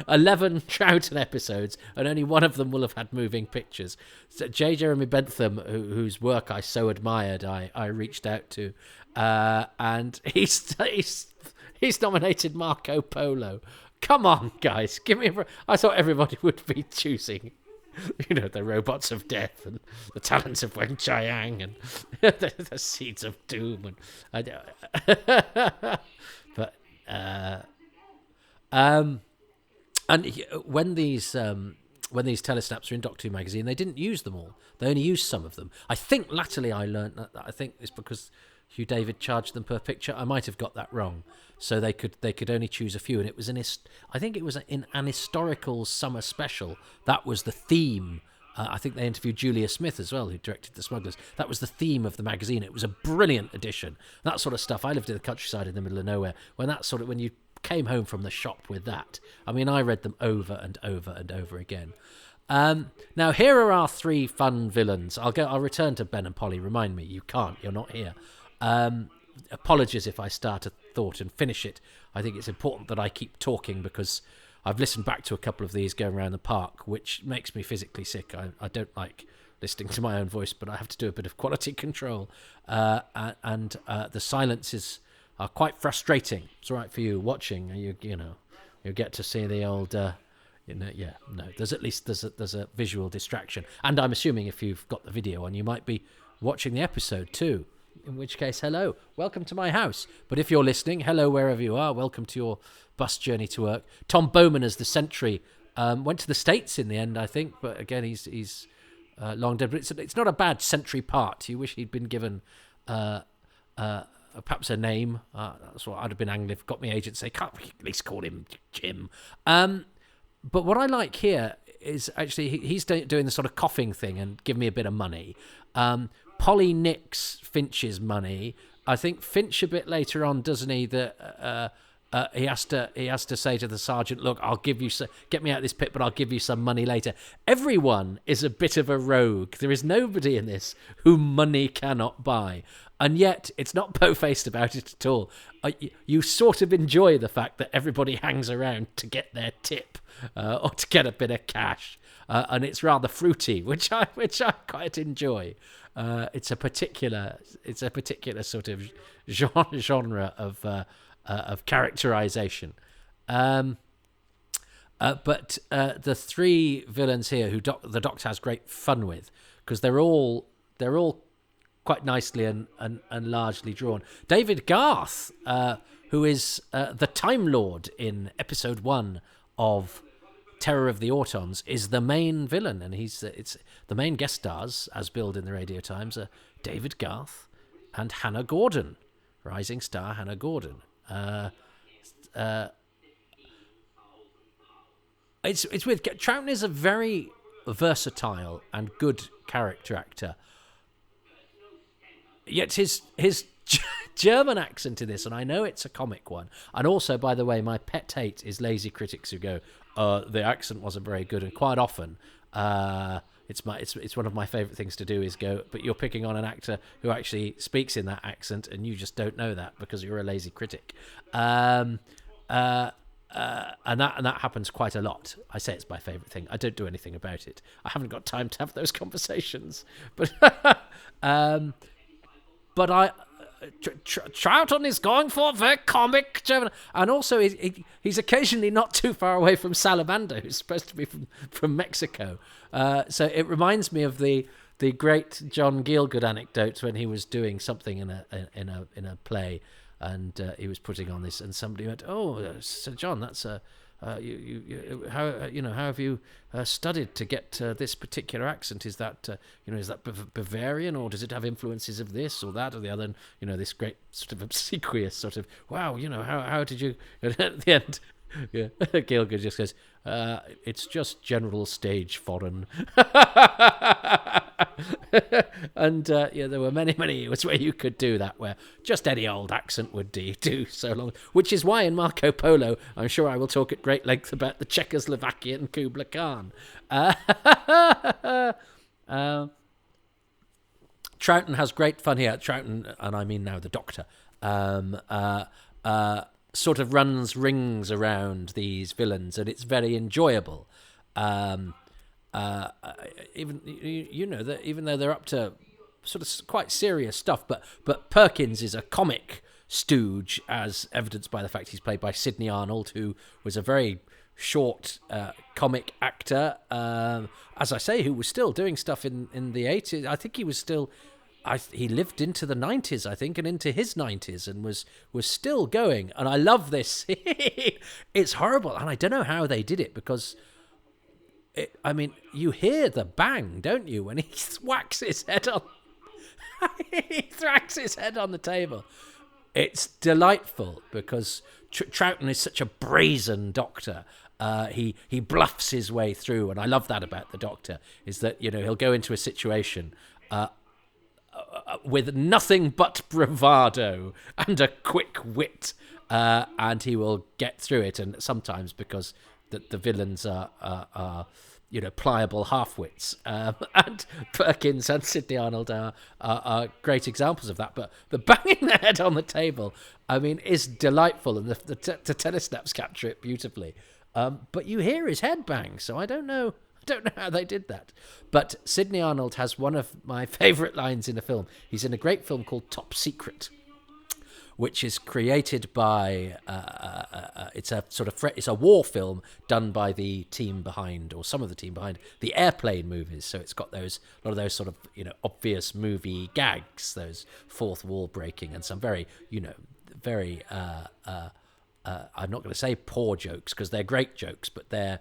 Speaker 1: 11 Troughton episodes, and only one of them will have had moving pictures. So J. Jeremy Bentham, whose work I so admired, I reached out to, and he's nominated Marco Polo. Come on, guys, give me a break. I thought everybody would be choosing, the Robots of Death and the Talents of Wen Chiang and the Seeds of Doom, and when these telesnaps are in Doctor Who magazine, they didn't use them all. They only used some of them. I think latterly I learnt that. I think it's because Hugh David charged them per picture. I might have got that wrong. So they could only choose a few, and it was I think it was in an historical summer special. That was the theme. I think they interviewed Julia Smith as well, who directed The Smugglers. That was the theme of the magazine. It was a brilliant edition. That sort of stuff. I lived in the countryside in the middle of nowhere. When you came home from the shop with that, I mean, I read them over and over and over again. Now here are our three fun villains. I'll return to Ben and Polly. Remind me, you can't. You're not here. Apologies if I start a thought and finish it. I think it's important that I keep talking because I've listened back to a couple of these going around the park, which makes me physically sick. I don't like listening to my own voice, but I have to do a bit of quality control. And the silences are quite frustrating. It's all right for you watching. You get to see the old. There's at least there's a visual distraction, and I'm assuming if you've got the video on, you might be watching the episode too. In which case, hello, welcome to my house. But if you're listening, hello wherever you are, welcome to your bus journey to work. Tom Bowman as the sentry went to the States in the end, I think, but again, he's long dead. But it's not a bad sentry part. You wish he'd been given perhaps a name. That's what I'd have been angry if got me agent say, can't we at least call him Jim? But what I like here is actually he's doing the sort of coughing thing and give me a bit of money. Polly nicks Finch's money. I think Finch a bit later on, doesn't he? That he has to say to the sergeant, "Look, I'll give you get me out of this pit, but I'll give you some money later." Everyone is a bit of a rogue. There is nobody in this whom money cannot buy, and yet it's not po-faced about it at all. You sort of enjoy the fact that everybody hangs around to get their tip or to get a bit of cash, and it's rather fruity, which I quite enjoy. It's a particular sort of genre of characterization. But the three villains here, who the Doctor has great fun with, because they're all quite nicely and largely drawn. David Garth, who is the Time Lord in episode 1 of Terror of the Autons, is the main villain, and it's the main guest stars, as billed in the Radio Times, are David Garth and Hannah Gordon, rising star Hannah Gordon. It's weird. Troughton is a very versatile and good character actor. Yet his German accent in this, and I know it's a comic one. And also, by the way, my pet hate is lazy critics who go, the accent wasn't very good. And quite often, it's one of my favourite things to do is go, but you're picking on an actor who actually speaks in that accent, and you just don't know that because you're a lazy critic. And that happens quite a lot. I say it's my favourite thing. I don't do anything about it. I haven't got time to have those conversations. But Troughton is going for the comic German, and also he's occasionally not too far away from Salamander, who's supposed to be from Mexico. So it reminds me of the great John Gielgud anecdote when he was doing something in a play. And he was putting on this, and somebody went, "Oh, Sir John, that's how have you studied to get this particular accent? Is that is that Bavarian, or does it have influences of this or that or the other?" And this great sort of obsequious sort of, "Wow, how did you?" And at the end, yeah, Gielgud just goes, "It's just general stage foreign." And there were many years where you could do that, where just any old accent would do so long. Which is why in Marco Polo, I'm sure I will talk at great length about the Czechoslovakian Kubla Khan. Troughton has great fun here. Troughton, and I mean now the Doctor, sort of runs rings around these villains, and it's very enjoyable. Even that even though they're up to sort of quite serious stuff, but Perkins is a comic stooge, as evidenced by the fact he's played by Sidney Arnold, who was a very short comic actor, as I say, who was still doing stuff in the 80s. I think he was still. He lived into the 90s, I think, and into his 90s, and was still going. And I love this. It's horrible, and I don't know how they did it, because you hear the bang, don't you, when he whacks his head on. He thracks his head on the table. It's delightful because Troughton is such a brazen Doctor. He bluffs his way through, and I love that about the Doctor, is that he'll go into a situation with nothing but bravado and a quick wit, and he will get through it. And sometimes because the villains are pliable half-wits, and Perkins and Sidney Arnold are great examples of that. But the banging the head on the table, is delightful, and the telesnaps capture it beautifully. But you hear his head bang, so I don't know how they did that. But Sidney Arnold has one of my favourite lines in a film. He's in a great film called Top Secret, which is created by it's a war film done by the team behind, or some of the team behind, the Airplane movies. So it's got a lot of those sort of obvious movie gags, those fourth wall breaking, and some very very I'm not going to say poor jokes, because they're great jokes, but they're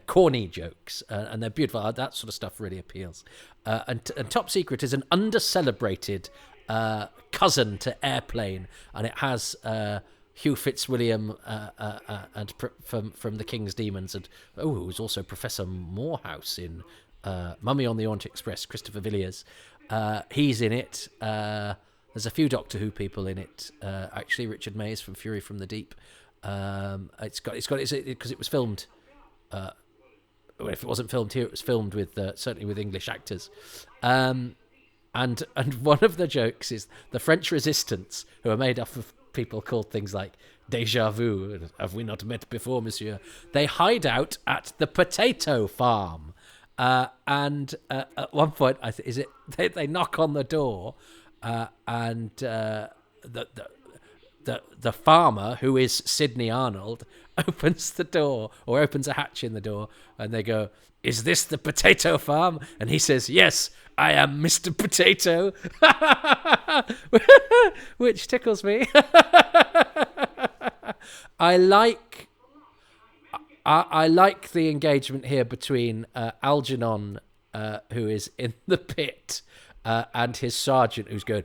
Speaker 1: corny jokes, and they're beautiful. That sort of stuff really appeals. And Top Secret is an under-celebrated cousin to Airplane, and it has Hugh Fitzwilliam and from The King's Demons, and who's also Professor Morehouse in Mummy on the Orient Express, Christopher Villiers. He's in it. There's a few Doctor Who people in it. Actually, Richard Mays from Fury from the Deep. It's because it was filmed. If it wasn't filmed here, it was filmed with certainly with English actors. And one of the jokes is the French resistance, who are made up of people called things like déjà vu, have we not met before, monsieur? They hide out at the potato farm. And at one point, they knock on the door, and the farmer, who is Sidney Arnold, opens the door, or opens a hatch in the door, and they go, "Is this the potato farm?" And he says, "Yes, I am Mr. Potato," which tickles me. I like the engagement here between Algernon, who is in the pit, and his sergeant, who's going,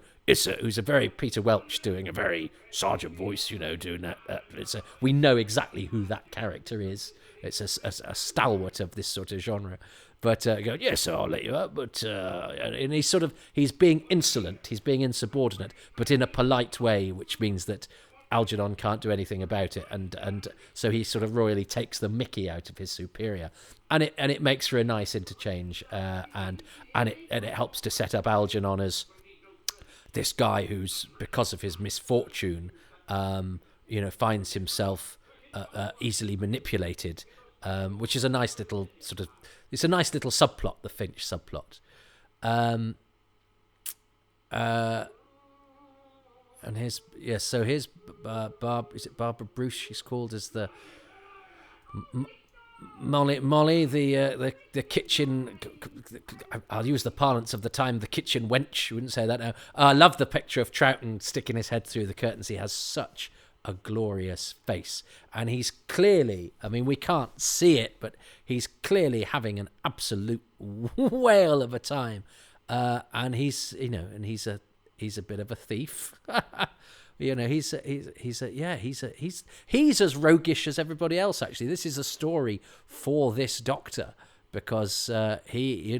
Speaker 1: who's a very Peter Welch, doing a very sergeant voice, doing that. We know exactly who that character is. It's a stalwart of this sort of genre. But going, "Yes, I'll let you up." But and he's being insolent, he's being insubordinate, but in a polite way, which means that Algernon can't do anything about it, and so he sort of royally takes the mickey out of his superior, and it makes for a nice interchange, and it helps to set up Algernon as this guy who's, because of his misfortune, finds himself easily manipulated, which is a nice little subplot, the Finch subplot. And here's Barb. Is it Barbara Bruce? She's called as the Molly, the kitchen. I'll use the parlance of the time. The kitchen wench. You wouldn't say that now. I love the picture of Troughton sticking his head through the curtains. He has such a glorious face, and he's clearly, we can't see it, but he's clearly having an absolute whale of a time, and he's a bit of a thief. He's as roguish as everybody else. Actually, this is a story for this Doctor, because he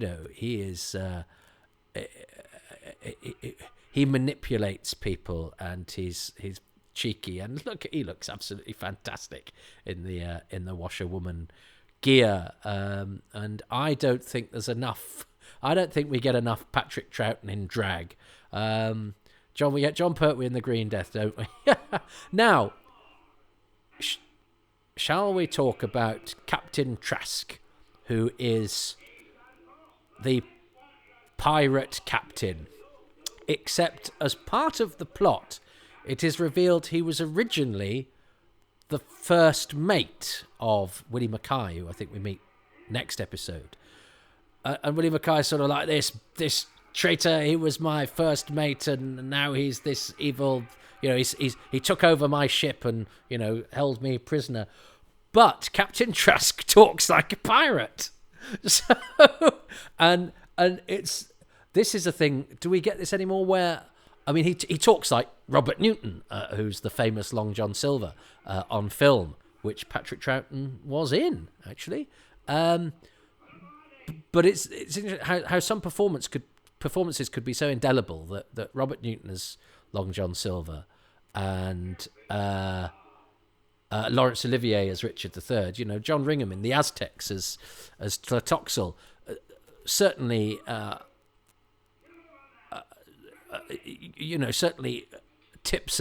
Speaker 1: manipulates people, and he's cheeky, and he looks absolutely fantastic in the washerwoman gear, and I don't think there's enough. I don't think we get enough Patrick Troughton in drag. We get John Pertwee in the Green Death, don't we? Now, shall we talk about Captain Trask, who is the pirate captain? Except as part of the plot, it is revealed he was originally the first mate of Willie Mackay, who I think we meet next episode. And Willie Mackay sort of like this traitor. He was my first mate, and now he's this evil. He took over my ship and held me prisoner. But Captain Trask talks like a pirate. So and this is a thing. Do we get this anymore? Where he talks like Robert Newton, who's the famous Long John Silver on film, which Patrick Troughton was in, actually. But it's interesting how some performances could be so indelible that Robert Newton as Long John Silver and Laurence Olivier as Richard III, John Ringham in The Aztecs as Tlatoxel, certainly tips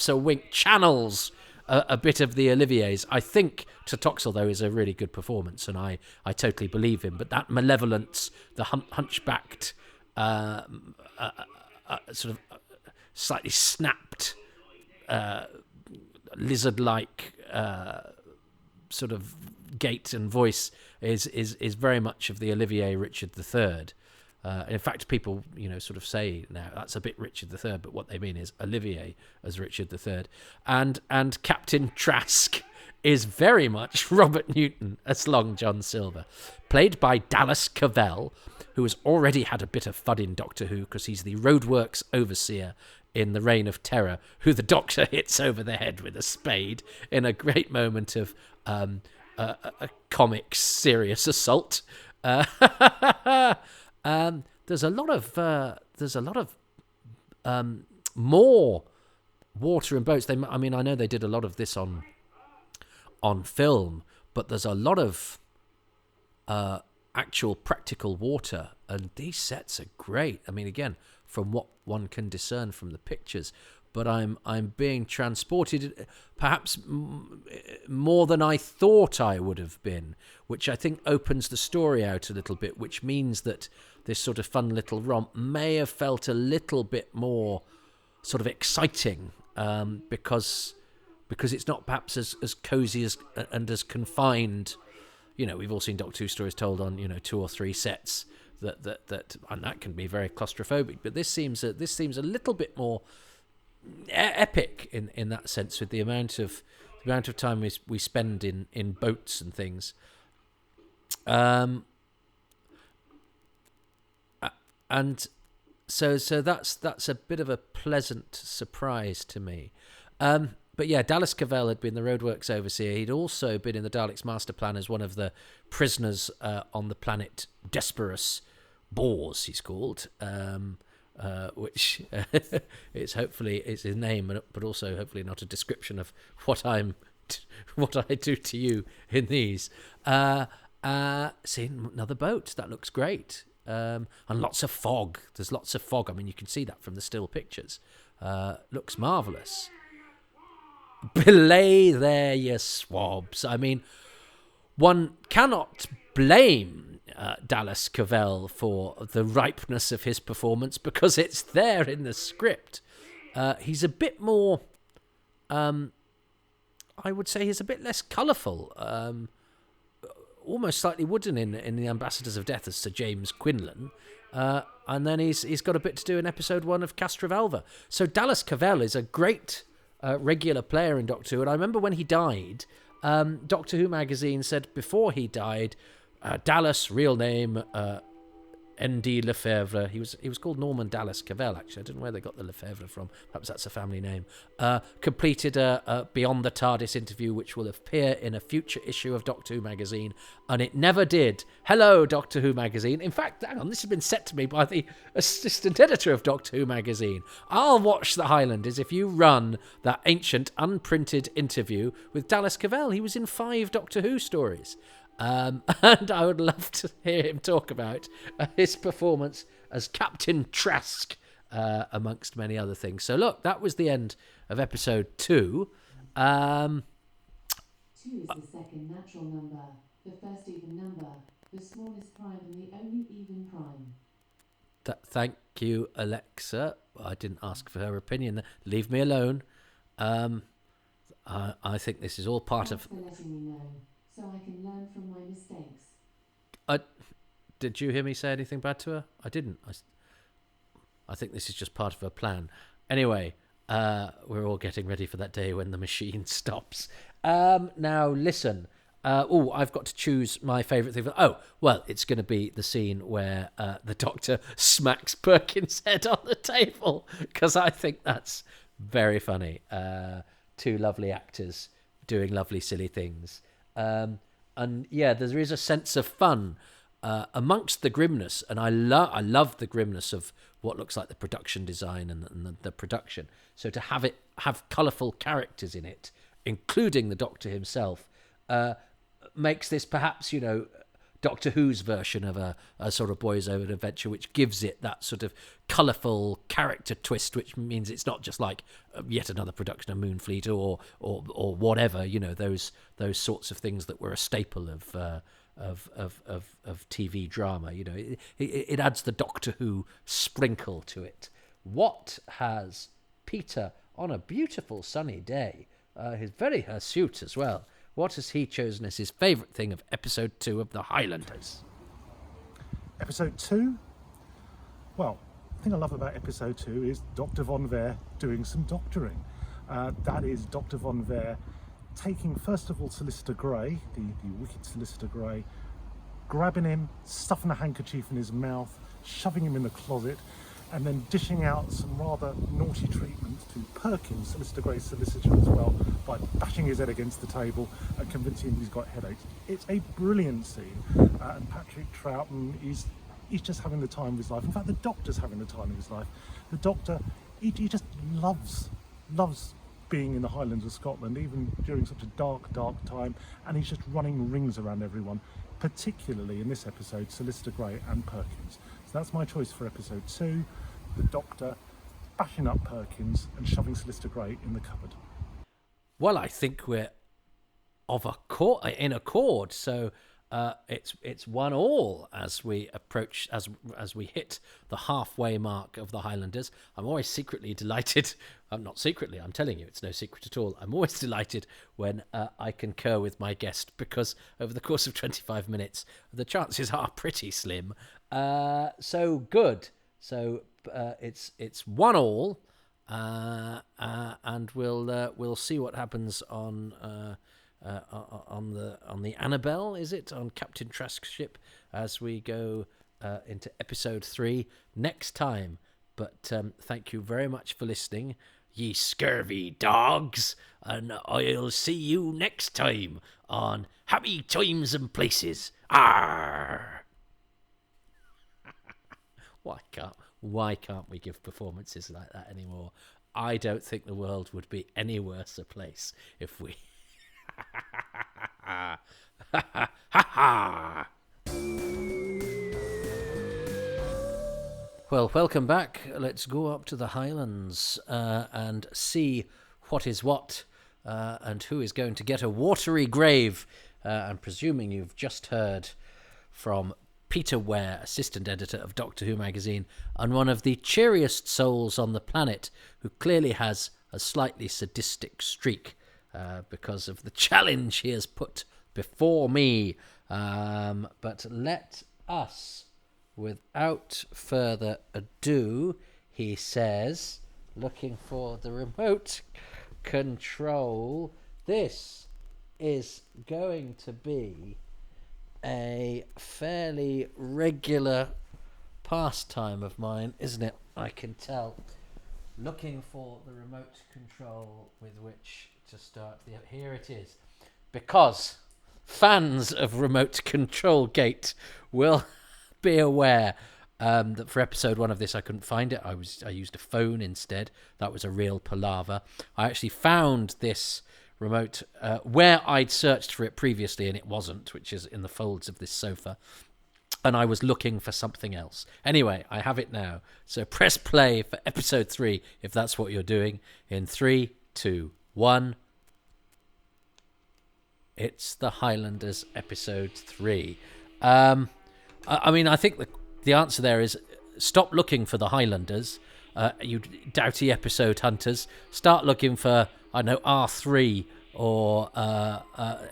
Speaker 1: a wink, channels a bit of the Olivier's. I think Tlatoxel, though, is a really good performance, and I totally believe him. But that malevolence, the hunchbacked, sort of slightly snapped, lizard-like sort of gait and voice is very much of the Olivier Richard III. In fact, people, sort of say now that's a bit Richard III, but what they mean is Olivier as Richard III. And Captain Trask is very much Robert Newton as Long John Silver, played by Dallas Cavell, who has already had a bit of fun in Doctor Who because he's the roadworks overseer in The Reign of Terror, who the Doctor hits over the head with a spade in a great moment of a comic serious assault. There's a lot of more water and boats. I know they did a lot of this on film, but there's a lot of actual practical water, and these sets are great. Again, from what one can discern from the pictures, but I'm being transported, perhaps more than I thought I would have been, which I think opens the story out a little bit, which means that this sort of fun little romp may have felt a little bit more sort of exciting because it's not perhaps as cozy as and as confined. We've all seen Doctor Who stories told on 2 or 3 sets that and that can be very claustrophobic. But this seems a little bit more epic in that sense, with the amount of time we spend in boats and things. And so that's a bit of a pleasant surprise to me. But yeah, Dallas Cavell had been the roadworks overseer. He'd also been in the Daleks' master plan as one of the prisoners on the planet Desperus Bores, he's called, which it's his name, but also hopefully not a description of what I do to you in these. See, another boat. That looks great. And lots of fog. There's lots of fog. I mean, you can see that from the still pictures. Looks marvellous. Belay there, you swabs. I mean, one cannot blame Dallas Cavell for the ripeness of his performance, because it's there in the script. He's a bit more, I would say he's a bit less colourful, almost slightly wooden in The Ambassadors of Death as Sir James Quinlan. And then he's got a bit to do in episode 1 of Castrovalva. So Dallas Cavell is a great regular player in Doctor Who. And I remember when he died, Doctor Who magazine said before he died, Dallas, real name, N.D. Lefebvre. He was called Norman Dallas Cavell, actually. I don't know where they got the Lefebvre from. Perhaps that's a family name. Completed a Beyond the TARDIS interview, which will appear in a future issue of Doctor Who magazine, and it never did. Hello, Doctor Who magazine. In fact, hang on, this has been said to me by the assistant editor of Doctor Who magazine. I'll watch the Highlanders if you run that ancient unprinted interview with Dallas Cavell. He was in 5 Doctor Who stories. And I would love to hear him talk about his performance as Captain Trask, amongst many other things. So look, that was the end of episode 2.
Speaker 3: 2 is the second natural number, the first even number, the smallest prime and the only even prime.
Speaker 1: Thank you, Alexa. I didn't ask for her opinion. Leave me alone. I think this is all part of...
Speaker 3: Thanks for letting me know, so I can learn from my mistakes.
Speaker 1: Did you hear me say anything bad to her? I didn't. I think this is just part of her plan. Anyway, we're all getting ready for that day when the machine stops. Now, listen. I've got to choose my favourite thing. It's going to be the scene where the Doctor smacks Perkins' head on the table, because I think that's very funny. 2 lovely actors doing lovely, silly things. And yeah, there is a sense of fun amongst the grimness, and I love the grimness of what looks like the production design and the production. So to have colourful characters in it, including the Doctor himself, makes this perhaps, Doctor Who's version of a sort of boys over adventure, which gives it that sort of colourful character twist, which means it's not just like yet another production of Moonfleet or whatever, those sorts of things that were a staple of TV drama. It adds the Doctor Who sprinkle to it. What has Peter, on a beautiful sunny day, he's very hirsute as well, what has he chosen as his favourite thing of episode 2 of the Highlanders?
Speaker 2: Episode 2? Well, the thing I love about episode 2 is Dr. Von Vare doing some doctoring. That is Dr. Von Vare taking, first of all, Solicitor Grey, the wicked Solicitor Grey, grabbing him, stuffing a handkerchief in his mouth, shoving him in the closet, and then dishing out some rather naughty treatment to Perkins, Solicitor Grey's solicitor as well, by bashing his head against the table and convincing him he's got headaches. It's a brilliant scene, and Patrick Troughton is just having the time of his life. In fact, the Doctor's having the time of his life. The Doctor, he just loves being in the Highlands of Scotland, even during such a dark time, and he's just running rings around everyone, particularly in this episode, Solicitor Grey and Perkins. So that's my choice for episode 2, the Doctor bashing up Perkins and shoving Solicitor Grey in the cupboard.
Speaker 1: Well, I think we're in accord. So it's 1-1 as we approach, as we hit the halfway mark of the Highlanders. I'm always secretly delighted. I'm not secretly. I'm telling you, it's no secret at all. I'm always delighted when I concur with my guest, because over the course of 25 minutes, the chances are pretty slim. So good. So it's 1-1, and we'll see what happens on the Annabelle, is it, on Captain Trask's ship, as we go into episode 3 next time. But thank you very much for listening, ye scurvy dogs, and I'll see you next time on Happy Times and Places. Ahaaar! Why can't we give performances like that anymore? I don't think the world would be any worse a place if we... Ha ha! Well, welcome back. Let's go up to the Highlands and see what is what, and who is going to get a watery grave. I'm presuming you've just heard from Peter Ware, assistant editor of Doctor Who magazine, and one of the cheeriest souls on the planet, who clearly has a slightly sadistic streak because of the challenge he has put before me. But let us, without further ado, he says, looking for the remote control, this is going to be a fairly regular pastime of mine, isn't it? I can tell. Looking for the remote control with which to start the... Here it is. Because fans of Remote Control Gate will be aware that for episode 1 of this I couldn't find it. I used a phone instead. That was a real palaver. I actually found this remote where I'd searched for it previously and it wasn't, which is in the folds of this sofa, and I was looking for something else. Anyway, I have it now, so press play for episode 3 if that's what you're doing. In 3, 2, 1. It's the Highlanders episode 3. I mean, I think the answer there is stop looking for the Highlanders, you doughty episode hunters. Start looking for, I don't know, R3 or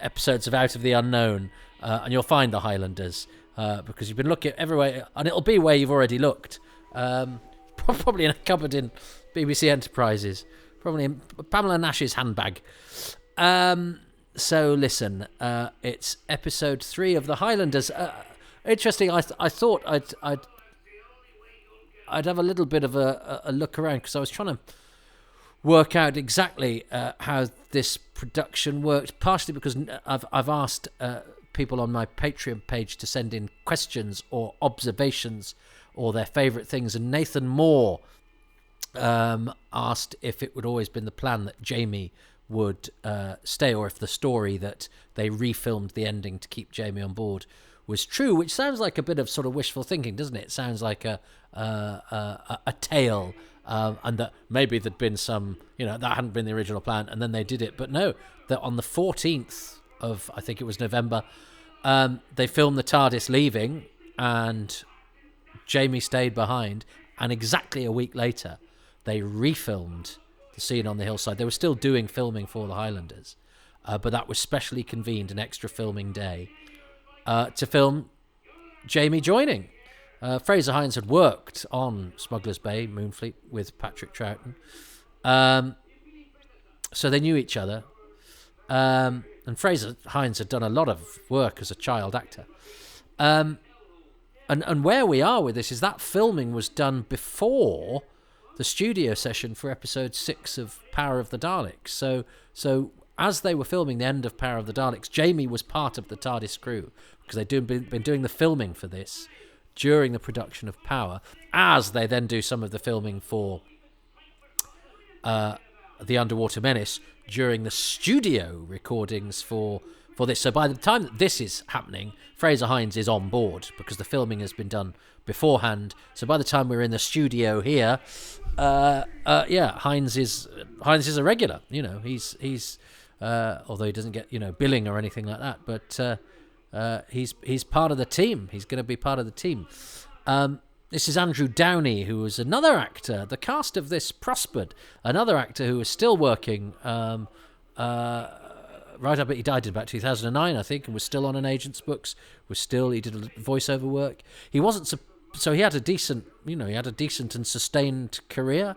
Speaker 1: episodes of Out of the Unknown, and you'll find the Highlanders, because you've been looking everywhere, and it'll be where you've already looked. Probably in a cupboard in BBC Enterprises, probably in Pamela Nash's handbag. So listen, it's episode 3 of the Highlanders. Interesting. I thought I'd have a little bit of a look around, because I was trying to work out exactly how this production worked, partially because I've asked people on my Patreon page to send in questions or observations or their favourite things, and Nathan Moore asked if it would always been the plan that Jamie would stay, or if the story that they refilmed the ending to keep Jamie on board was true, which sounds like a bit of sort of wishful thinking, doesn't it? It sounds like a tale, and that maybe there'd been some, that hadn't been the original plan, and then they did it. But no, that on the 14th of, I think it was November, they filmed the TARDIS leaving, and Jamie stayed behind, and exactly a week later, they refilmed the scene on the hillside. They were still doing filming for the Highlanders, but that was specially convened, an extra filming day, to film Jamie joining. Fraser Hines had worked on Smuggler's Bay, Moonfleet, with Patrick Troughton. So they knew each other. And Fraser Hines had done a lot of work as a child actor. And where we are with this is that filming was done before the studio session for episode 6 of Power of the Daleks. So as they were filming the end of Power of the Daleks, Jamie was part of the TARDIS crew, because they'd been doing the filming for this during the production of Power, as they then do some of the filming for The Underwater Menace during the studio recordings for this. So by the time that this is happening, Fraser Hines is on board, because the filming has been done beforehand. So by the time we're in the studio here, Hines is a regular. He's although he doesn't get billing or anything like that, but he's part of the team. He's going to be part of the team. This is Andrew Downey, who was another actor. The cast of this prospered. Another actor who was still working right up. He died in about 2009, I think, and was still on an agent's books. He did voiceover work. He wasn't so he had a decent, and sustained career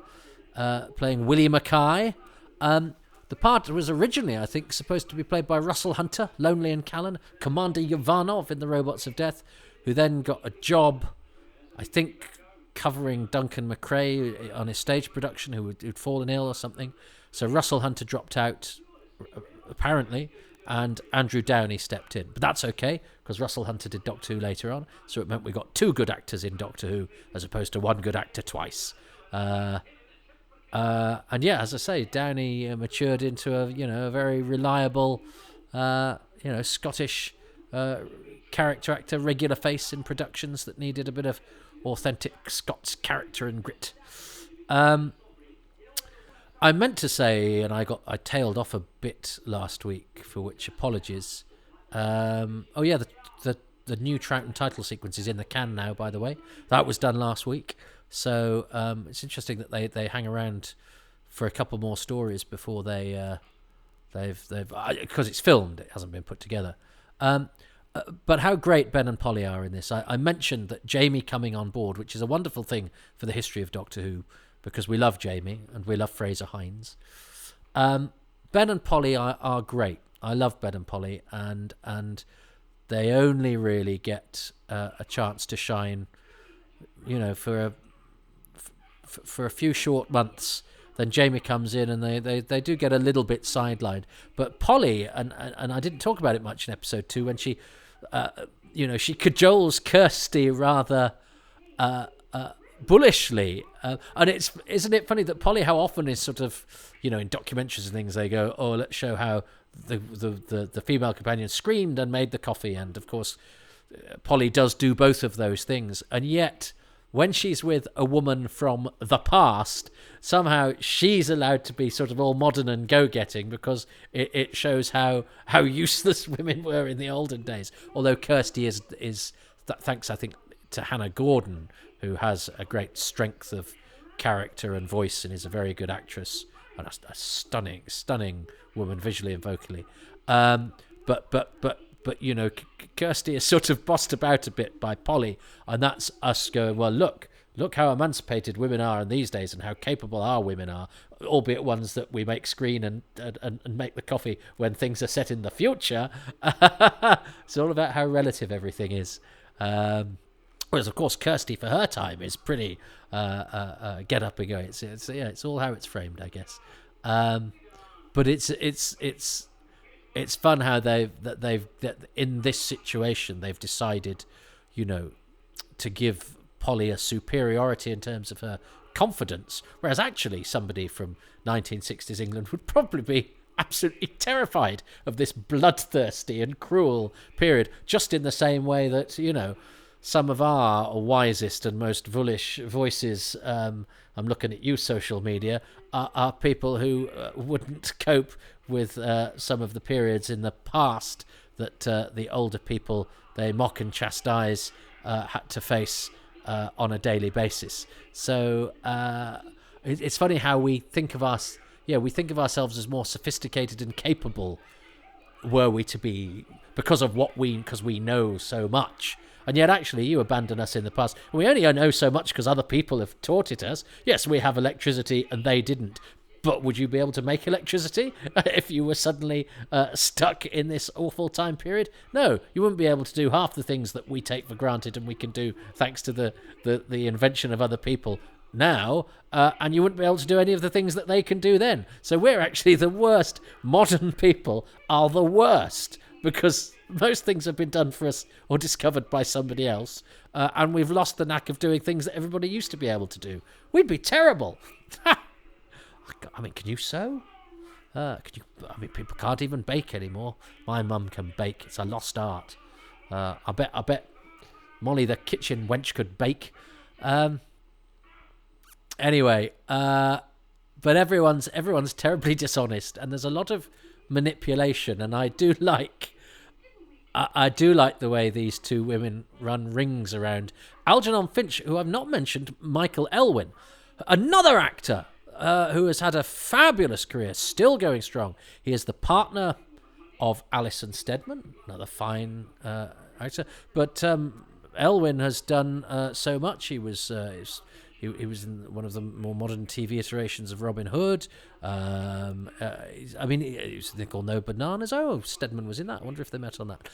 Speaker 1: playing Willie Mackay. The part was originally, I think, supposed to be played by Russell Hunter, Lonely and Callan, Commander Yovanov in The Robots of Death, who then got a job, I think, covering Duncan McRae on his stage production, who'd fallen ill or something. So Russell Hunter dropped out, apparently, and Andrew Downey stepped in. But that's okay, because Russell Hunter did Doctor Who later on, so it meant we got 2 good actors in Doctor Who, as opposed to 1 good actor twice. And yeah, as I say, Downey matured into a very reliable, Scottish character actor, regular face in productions that needed a bit of authentic Scots character and grit. I meant to say, and I tailed off a bit last week, for which apologies. The new Troughton title sequence is in the can now, by the way. That was done last week. So it's interesting that they hang around for a couple more stories before they've because it's filmed, it hasn't been put together. But how great Ben and Polly are in this. I mentioned that Jamie coming on board, which is a wonderful thing for the history of Doctor Who, because we love Jamie and we love Fraser Hines. Ben and Polly are great. I love Ben and Polly, and they only really get a chance to shine, for a few short months. Then Jamie comes in and they do get a little bit sidelined. But Polly, and I didn't talk about it much in episode 2, when she, she cajoles Kirsty rather bullishly. And isn't it funny that Polly, how often is sort of, in documentaries and things, they go, oh, let's show how the female companion screamed and made the coffee. And of course, Polly does do both of those things. And yet, when she's with a woman from the past, somehow she's allowed to be sort of all modern and go-getting, because it shows how useless women were in the olden days. Although Kirsty is thanks, I think, to Hannah Gordon, who has a great strength of character and voice and is a very good actress and a stunning woman visually and vocally. But Kirsty is sort of bossed about a bit by Polly, and that's us going, well, look how emancipated women are in these days and how capable our women are, albeit ones that we make screen and make the coffee when things are set in the future. It's all about how relative everything is. Whereas, of course, Kirsty for her time is pretty get up and go. It's all how it's framed, I guess. But it's fun how that in this situation they've decided, to give Polly a superiority in terms of her confidence, whereas actually somebody from 1960s England would probably be absolutely terrified of this bloodthirsty and cruel period, just in the same way that, some of our wisest and most bullish voices, I'm looking at you, social media, are people who wouldn't cope with some of the periods in the past that the older people they mock and chastise had to face on a daily basis. So it's funny how we think of ourselves as more sophisticated and capable, were we to be, because we know so much. And yet, actually, you abandon us in the past. We only know so much because other people have taught it us. Yes, we have electricity and they didn't. But would you be able to make electricity if you were suddenly stuck in this awful time period? No, you wouldn't be able to do half the things that we take for granted and we can do thanks to the invention of other people now. And you wouldn't be able to do any of the things that they can do then. So we're actually the worst. Modern people are the worst, because most things have been done for us or discovered by somebody else, and we've lost the knack of doing things that everybody used to be able to do. We'd be terrible. I mean, can you sew? People can't even bake anymore. My mum can bake. It's a lost art. I bet Molly the kitchen wench could bake. Anyway, but everyone's terribly dishonest, and there's a lot of manipulation, and I do like I do like the way these two women run rings around Algernon Finch, who I've not mentioned, Michael Elwyn, another actor who has had a fabulous career, still going strong. He is the partner of Alison Steadman, another fine actor. But Elwyn has done so much. He was in one of the more modern TV iterations of Robin Hood. He was a thing called No Bananas. Oh, Steadman was in that. I wonder if they met on that.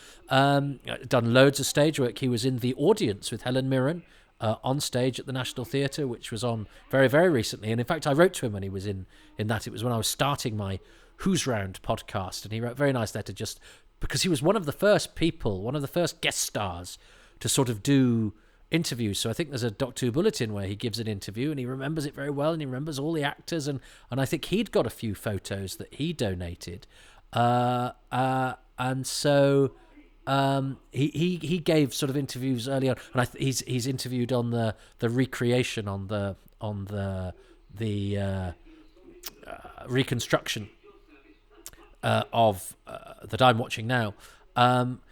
Speaker 1: Done loads of stage work. He was in The Audience with Helen Mirren on stage at the National Theatre, which was on very, very recently. And in fact, I wrote to him when he was in that. It was when I was starting my Who's Round podcast, and he wrote a very nice letter just because he was one of the first guest stars to sort of do interviews. So I think there's a Doctor Who bulletin where he gives an interview and he remembers it very well, and he remembers all the actors, and I think he'd got a few photos that he donated, and so he gave sort of interviews early on, and he's interviewed on the recreation on the reconstruction of that I'm watching now.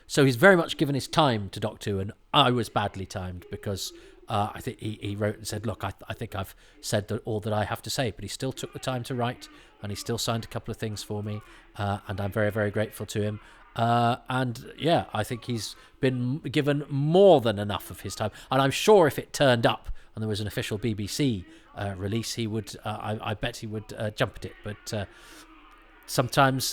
Speaker 1: So he's very much given his time to Doctor Who, and I was badly timed because I think he wrote and said, look, I think I've said all that I have to say, but he still took the time to write, and he still signed a couple of things for me, and I'm very, very grateful to him. And yeah, I think he's been given more than enough of his time, and I'm sure if it turned up and there was an official BBC release, he would. I bet he would jump at it, but. Sometimes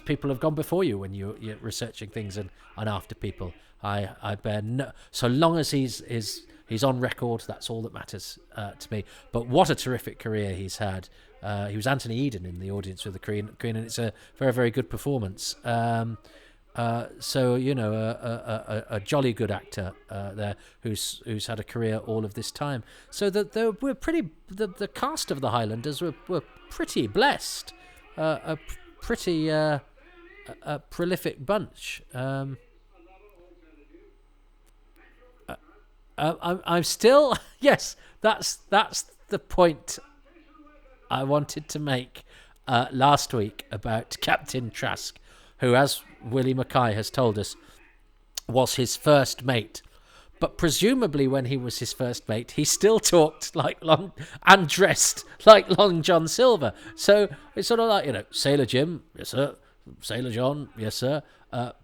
Speaker 1: people have gone before you when you're researching things and after people. I bear no. So long as he's on record, that's all that matters to me. But what a terrific career he's had. He was Anthony Eden in The Audience with the Queen, and it's a very, very good performance. So a jolly good actor there who's had a career all of this time. So that the cast of the Highlanders were pretty blessed. A pretty prolific bunch. I'm still yes. That's the point I wanted to make last week about Captain Trask, who, as Willie Mackay has told us, was his first mate. But presumably when he was his first mate, he still talked like Long and dressed like Long John Silver. So it's sort of like, Sailor Jim, yes sir. Sailor John, yes sir.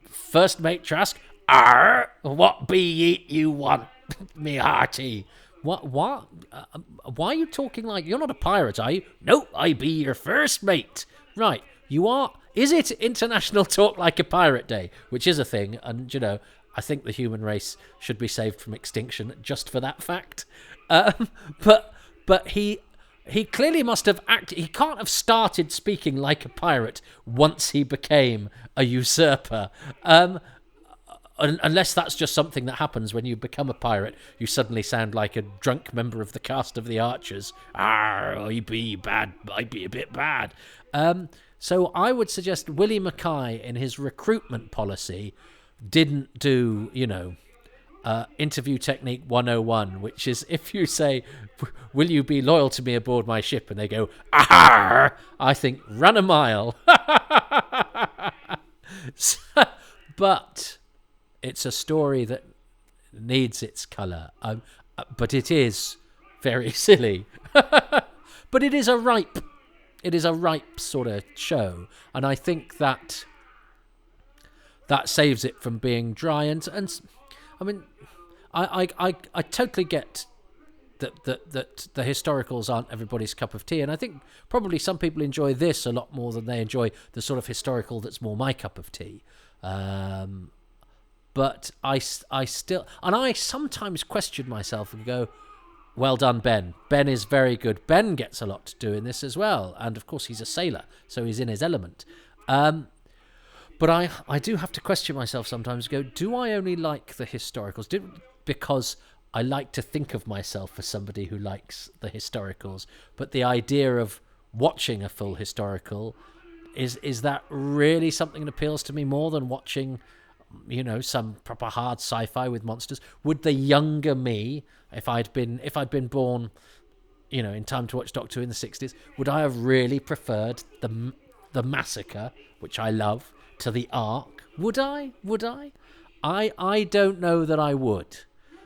Speaker 1: First mate Trask, ahaaar, what be it you want, me hearty? What? Why are you talking like, you're not a pirate, are you? No, I be your first mate. Right, you are. Is it International Talk Like a Pirate Day? Which is a thing, and I think the human race should be saved from extinction just for that fact. But he clearly must have acted. He can't have started speaking like a pirate once he became a usurper. Unless that's just something that happens when you become a pirate. You suddenly sound like a drunk member of the cast of the Archers. I be bad. I be a bit bad. So I would suggest Willie Mackay, in his recruitment policy, didn't do, interview technique 101, which is if you say, will you be loyal to me aboard my ship? And they go, ahaaar, I think, run a mile. But it's a story that needs its colour. But it is very silly. But it is a ripe sort of show. And I think that saves it from being dry, and I mean, I totally get that the historicals aren't everybody's cup of tea, and I think probably some people enjoy this a lot more than they enjoy the sort of historical that's more my cup of tea. But I still, and I sometimes question myself and go, well done, Ben. Ben is very good. Ben gets a lot to do in this as well, and of course he's a sailor, so he's in his element. But I do have to question myself sometimes, go, do I only like the historicals? Because I like to think of myself as somebody who likes the historicals, but the idea of watching a full historical, is that really something that appeals to me more than watching, some proper hard sci-fi with monsters? Would the younger me, if I'd been born, in time to watch Doctor Who in the 60s, would I have really preferred the Massacre, which I love, to the Ark, Would I? Would I? I don't know that I would.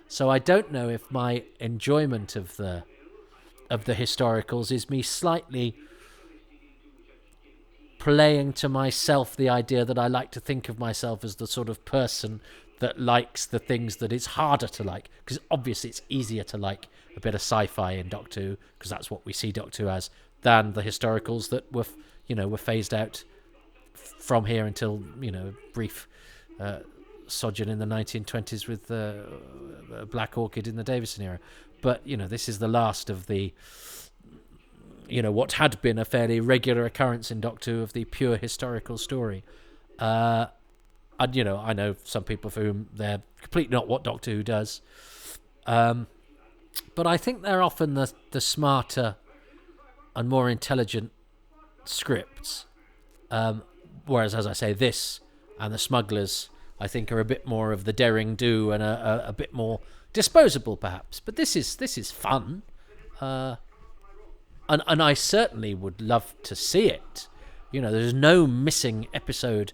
Speaker 1: So I don't know if my enjoyment of the historicals is me slightly playing to myself the idea that I like to think of myself as the sort of person that likes the things that it's harder to like, because obviously it's easier to like a bit of sci-fi in Doctor Who, because that's what we see Doctor Who as, than the historicals that were phased out from here until brief sojourn in the 1920s with Black Orchid in the Davison era. But this is the last of the what had been a fairly regular occurrence in Doctor Who of the pure historical story. And I know some people for whom they're completely not what Doctor Who does, but I think they're often the smarter and more intelligent scripts, whereas, as I say, this and The Smugglers, I think, are a bit more of the daring do and a bit more disposable, perhaps. But this is fun, and I certainly would love to see it. There's no missing episode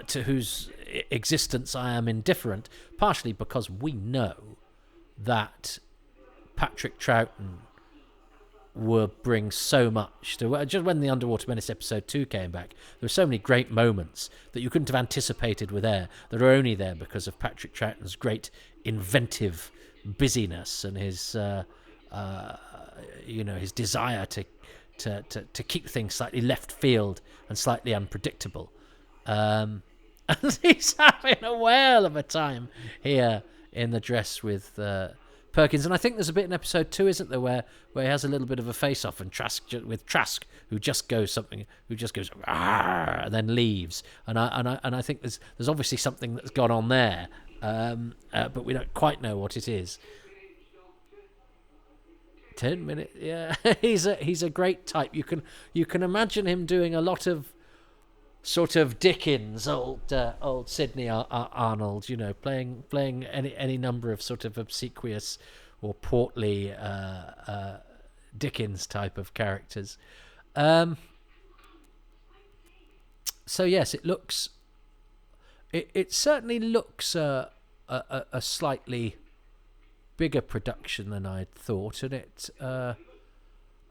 Speaker 1: to whose existence I am indifferent, partially because we know that Patrick Troughton would bring so much to. Just when the Underwater Menace episode 2 came back, there were so many great moments that you couldn't have anticipated were there, that are only there because of Patrick Troughton's great inventive busyness and his his desire to keep things slightly left field and slightly unpredictable. And he's having a whale of a time here in the dress with Perkins, and I think there's a bit in episode 2, isn't there, where he has a little bit of a face-off and Trask, who just goes ahaaar, and then leaves, and I think there's obviously something that's gone on there, but we don't quite know what it is. 10 minutes, yeah. he's a great type. You can imagine him doing a lot of sort of Dickens, old Sidney Arnold, playing any number of sort of obsequious or portly Dickens type of characters. So yes, it certainly looks a slightly bigger production than I'd thought, and it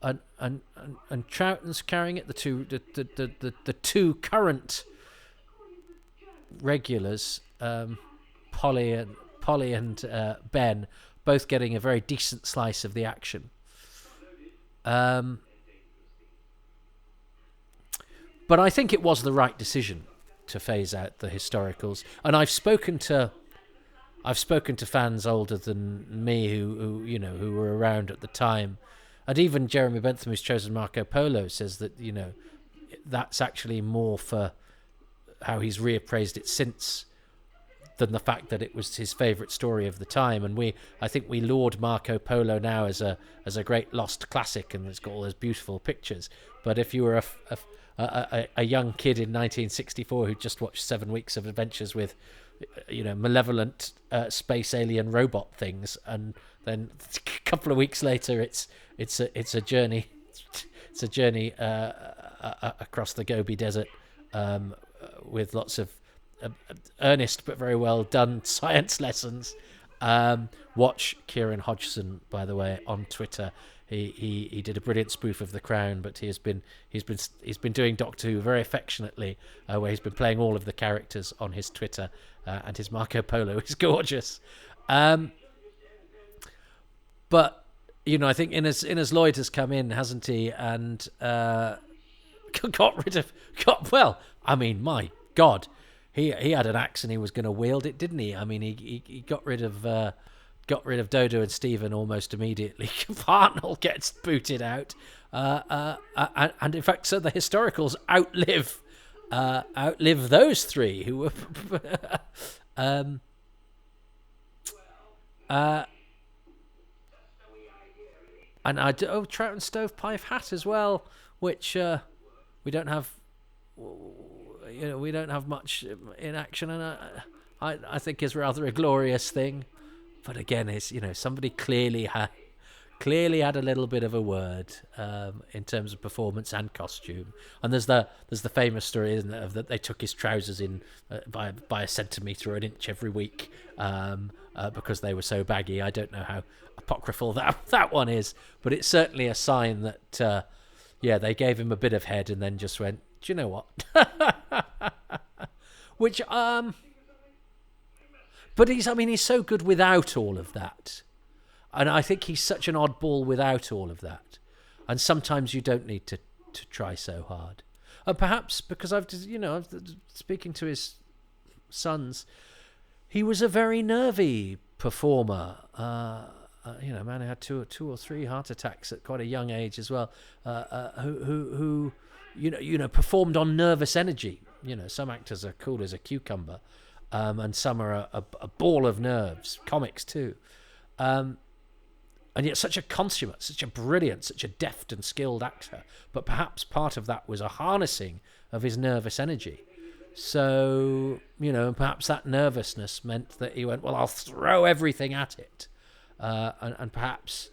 Speaker 1: and Troughton's carrying it. The two current regulars, Polly and Ben, both getting a very decent slice of the action. But I think it was the right decision to phase out the historicals, and I've spoken to fans older than me who were around at the time. And even Jeremy Bentham, who's chosen Marco Polo, says that, that's actually more for how he's reappraised it since than the fact that it was his favourite story of the time. And I think we laud Marco Polo now as a great lost classic, and it's got all those beautiful pictures. But if you were a young kid in 1964 who just watched 7 weeks of adventures with malevolent space alien robot things, and then a couple of weeks later it's a journey across the Gobi Desert with lots of earnest but very well done science lessons. Watch Kieran Hodgson, by the way, on Twitter. He did a brilliant spoof of The Crown, but he's been doing Doctor Who very affectionately, where he's been playing all of the characters on his Twitter, and his Marco Polo is gorgeous. But I think Innes Lloyd has come in, hasn't he, and my God, he had an axe and he was going to wield it, didn't he? I mean, he got rid of Dodo and Stephen almost immediately. Hartnell gets booted out, and in fact, so the historicals outlive those three who were. And Troughton stovepipe hat as well, which we don't have. We don't have much in action, and I think is rather a glorious thing. But again, it's somebody clearly clearly had a little bit of a word in terms of performance and costume. And there's the famous story, isn't it, of that they took his trousers in by a centimetre or an inch every week because they were so baggy. I don't know how apocryphal that one is, but it's certainly a sign that they gave him a bit of head and then just went, do you know what? Which but he's so good without all of that. And I think he's such an oddball without all of that. And sometimes you don't need to try so hard. And perhaps because I've speaking to his sons, he was a very nervy performer. Man who had two or three heart attacks at quite a young age as well. Who performed on nervous energy. Some actors are cool as a cucumber, and some are a ball of nerves. Comics too. And yet such a consummate, such a brilliant, such a deft and skilled actor. But perhaps part of that was a harnessing of his nervous energy. So, and perhaps that nervousness meant that he went, well, I'll throw everything at it. And perhaps,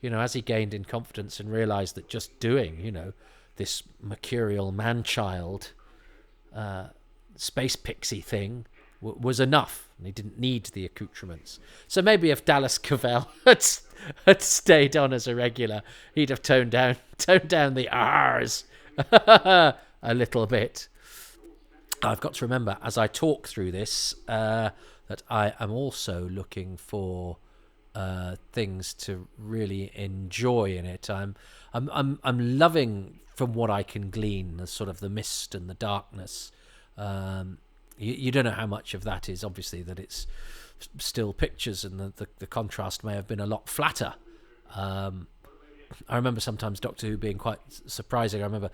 Speaker 1: as he gained in confidence and realised that just doing, this mercurial man-child space pixie thing was enough, and he didn't need the accoutrements. So maybe if Dallas Cavell had stayed on as a regular, he'd have toned down the ahaaars a little bit. I've got to remember as I talk through this that I am also looking for things to really enjoy in it. I'm loving, from what I can glean, the sort of the mist and the darkness. You don't know how much of that is obviously that it's still pictures, and the contrast may have been a lot flatter. I remember sometimes Doctor Who being quite surprising. I remember,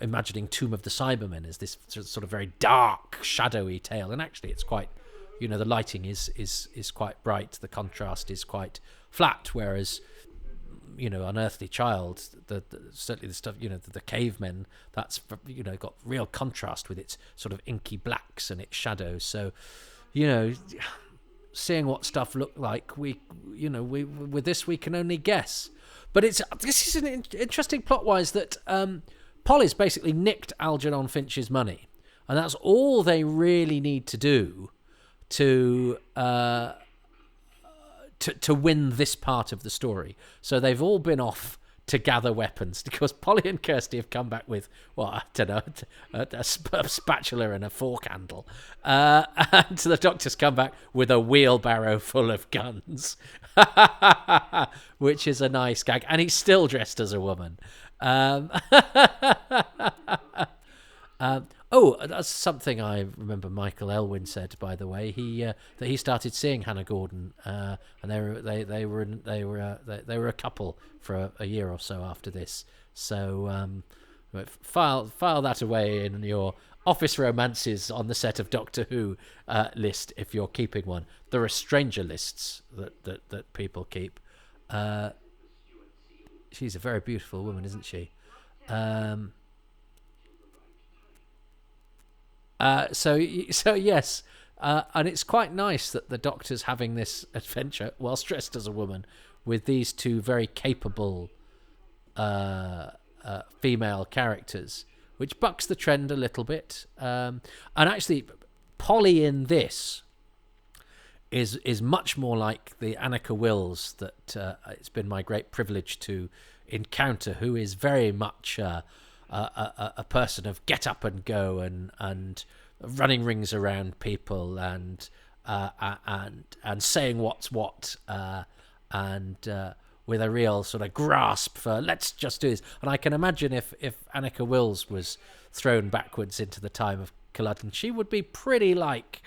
Speaker 1: imagining Tomb of the Cybermen as this sort of very dark, shadowy tale, and actually it's quite, the lighting is quite bright, the contrast is quite flat, whereas Unearthly Child, certainly the stuff, the cavemen, that's got real contrast with its sort of inky blacks and its shadows. So, seeing what stuff looked like, we with this we can only guess. But this is an interesting plot-wise that Polly's basically nicked Algernon Finch's money, and that's all they really need to do to win this part of the story. So they've all been off to gather weapons, because Polly and Kirsty have come back with, well, I don't know, a spatula and a fork handle. And the Doctor's come back with a wheelbarrow full of guns, which is a nice gag. And he's still dressed as a woman. That's something I remember Michael Elwyn said, by the way. That he started seeing Hannah Gordon, and they were a couple for a year or so after this. So file that away in your office romances on the set of Doctor Who list, if you're keeping one. There are stranger lists that people keep. She's a very beautiful woman, isn't she? So yes, and it's quite nice that the Doctor's having this adventure whilst dressed as a woman with these two very capable female characters, which bucks the trend a little bit. And actually, Polly in this is much more like the Annika Wills that it's been my great privilege to encounter, who is very much a person of get up and go and running rings around people and saying what's what, and with a real sort of grasp for let's just do this. And I can imagine if Annika Wills was thrown backwards into the time of Culloden, she would be pretty like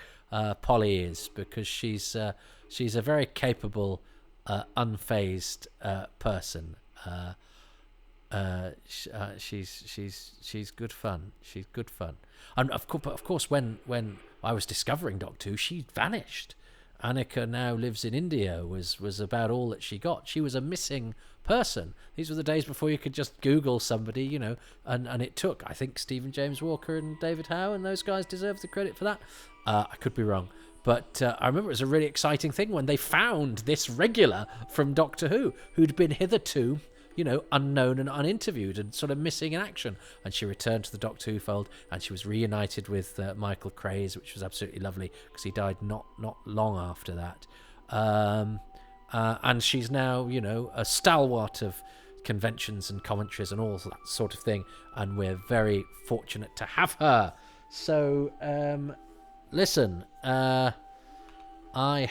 Speaker 1: Polly is, because she's a very capable, unfazed person. She's good fun. She's good fun. And of course, when I was discovering Doctor Who, she vanished. Annika now lives in India was about all that she got. She was a missing person. These were the days before you could just Google somebody, and it took, I think, Stephen James Walker and David Howe and those guys deserve the credit for that. I could be wrong. But I remember it was a really exciting thing when they found this regular from Doctor Who who'd been hitherto, unknown and uninterviewed and sort of missing in action. And she returned to the Doctor Who fold, and she was reunited with Michael Craze, which was absolutely lovely because he died not long after that. And she's now, a stalwart of conventions and commentaries and all that sort of thing. And we're very fortunate to have her. So, listen, I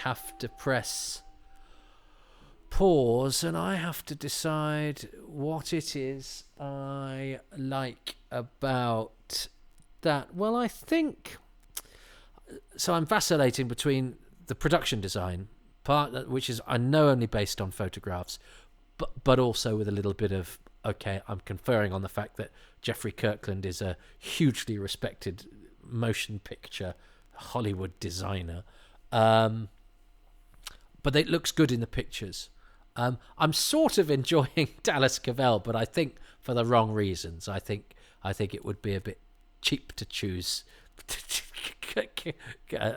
Speaker 1: have to press pause and I have to decide what it is I like about that. Well, I think... So I'm vacillating between the production design part, which is, I know, only based on photographs, but also with a little bit of, okay, I'm conferring on the fact that Jeffrey Kirkland is a hugely respected motion picture Hollywood designer. But it looks good in the pictures. I'm sort of enjoying Dallas Cavell, but I think for the wrong reasons. I think it would be a bit cheap to choose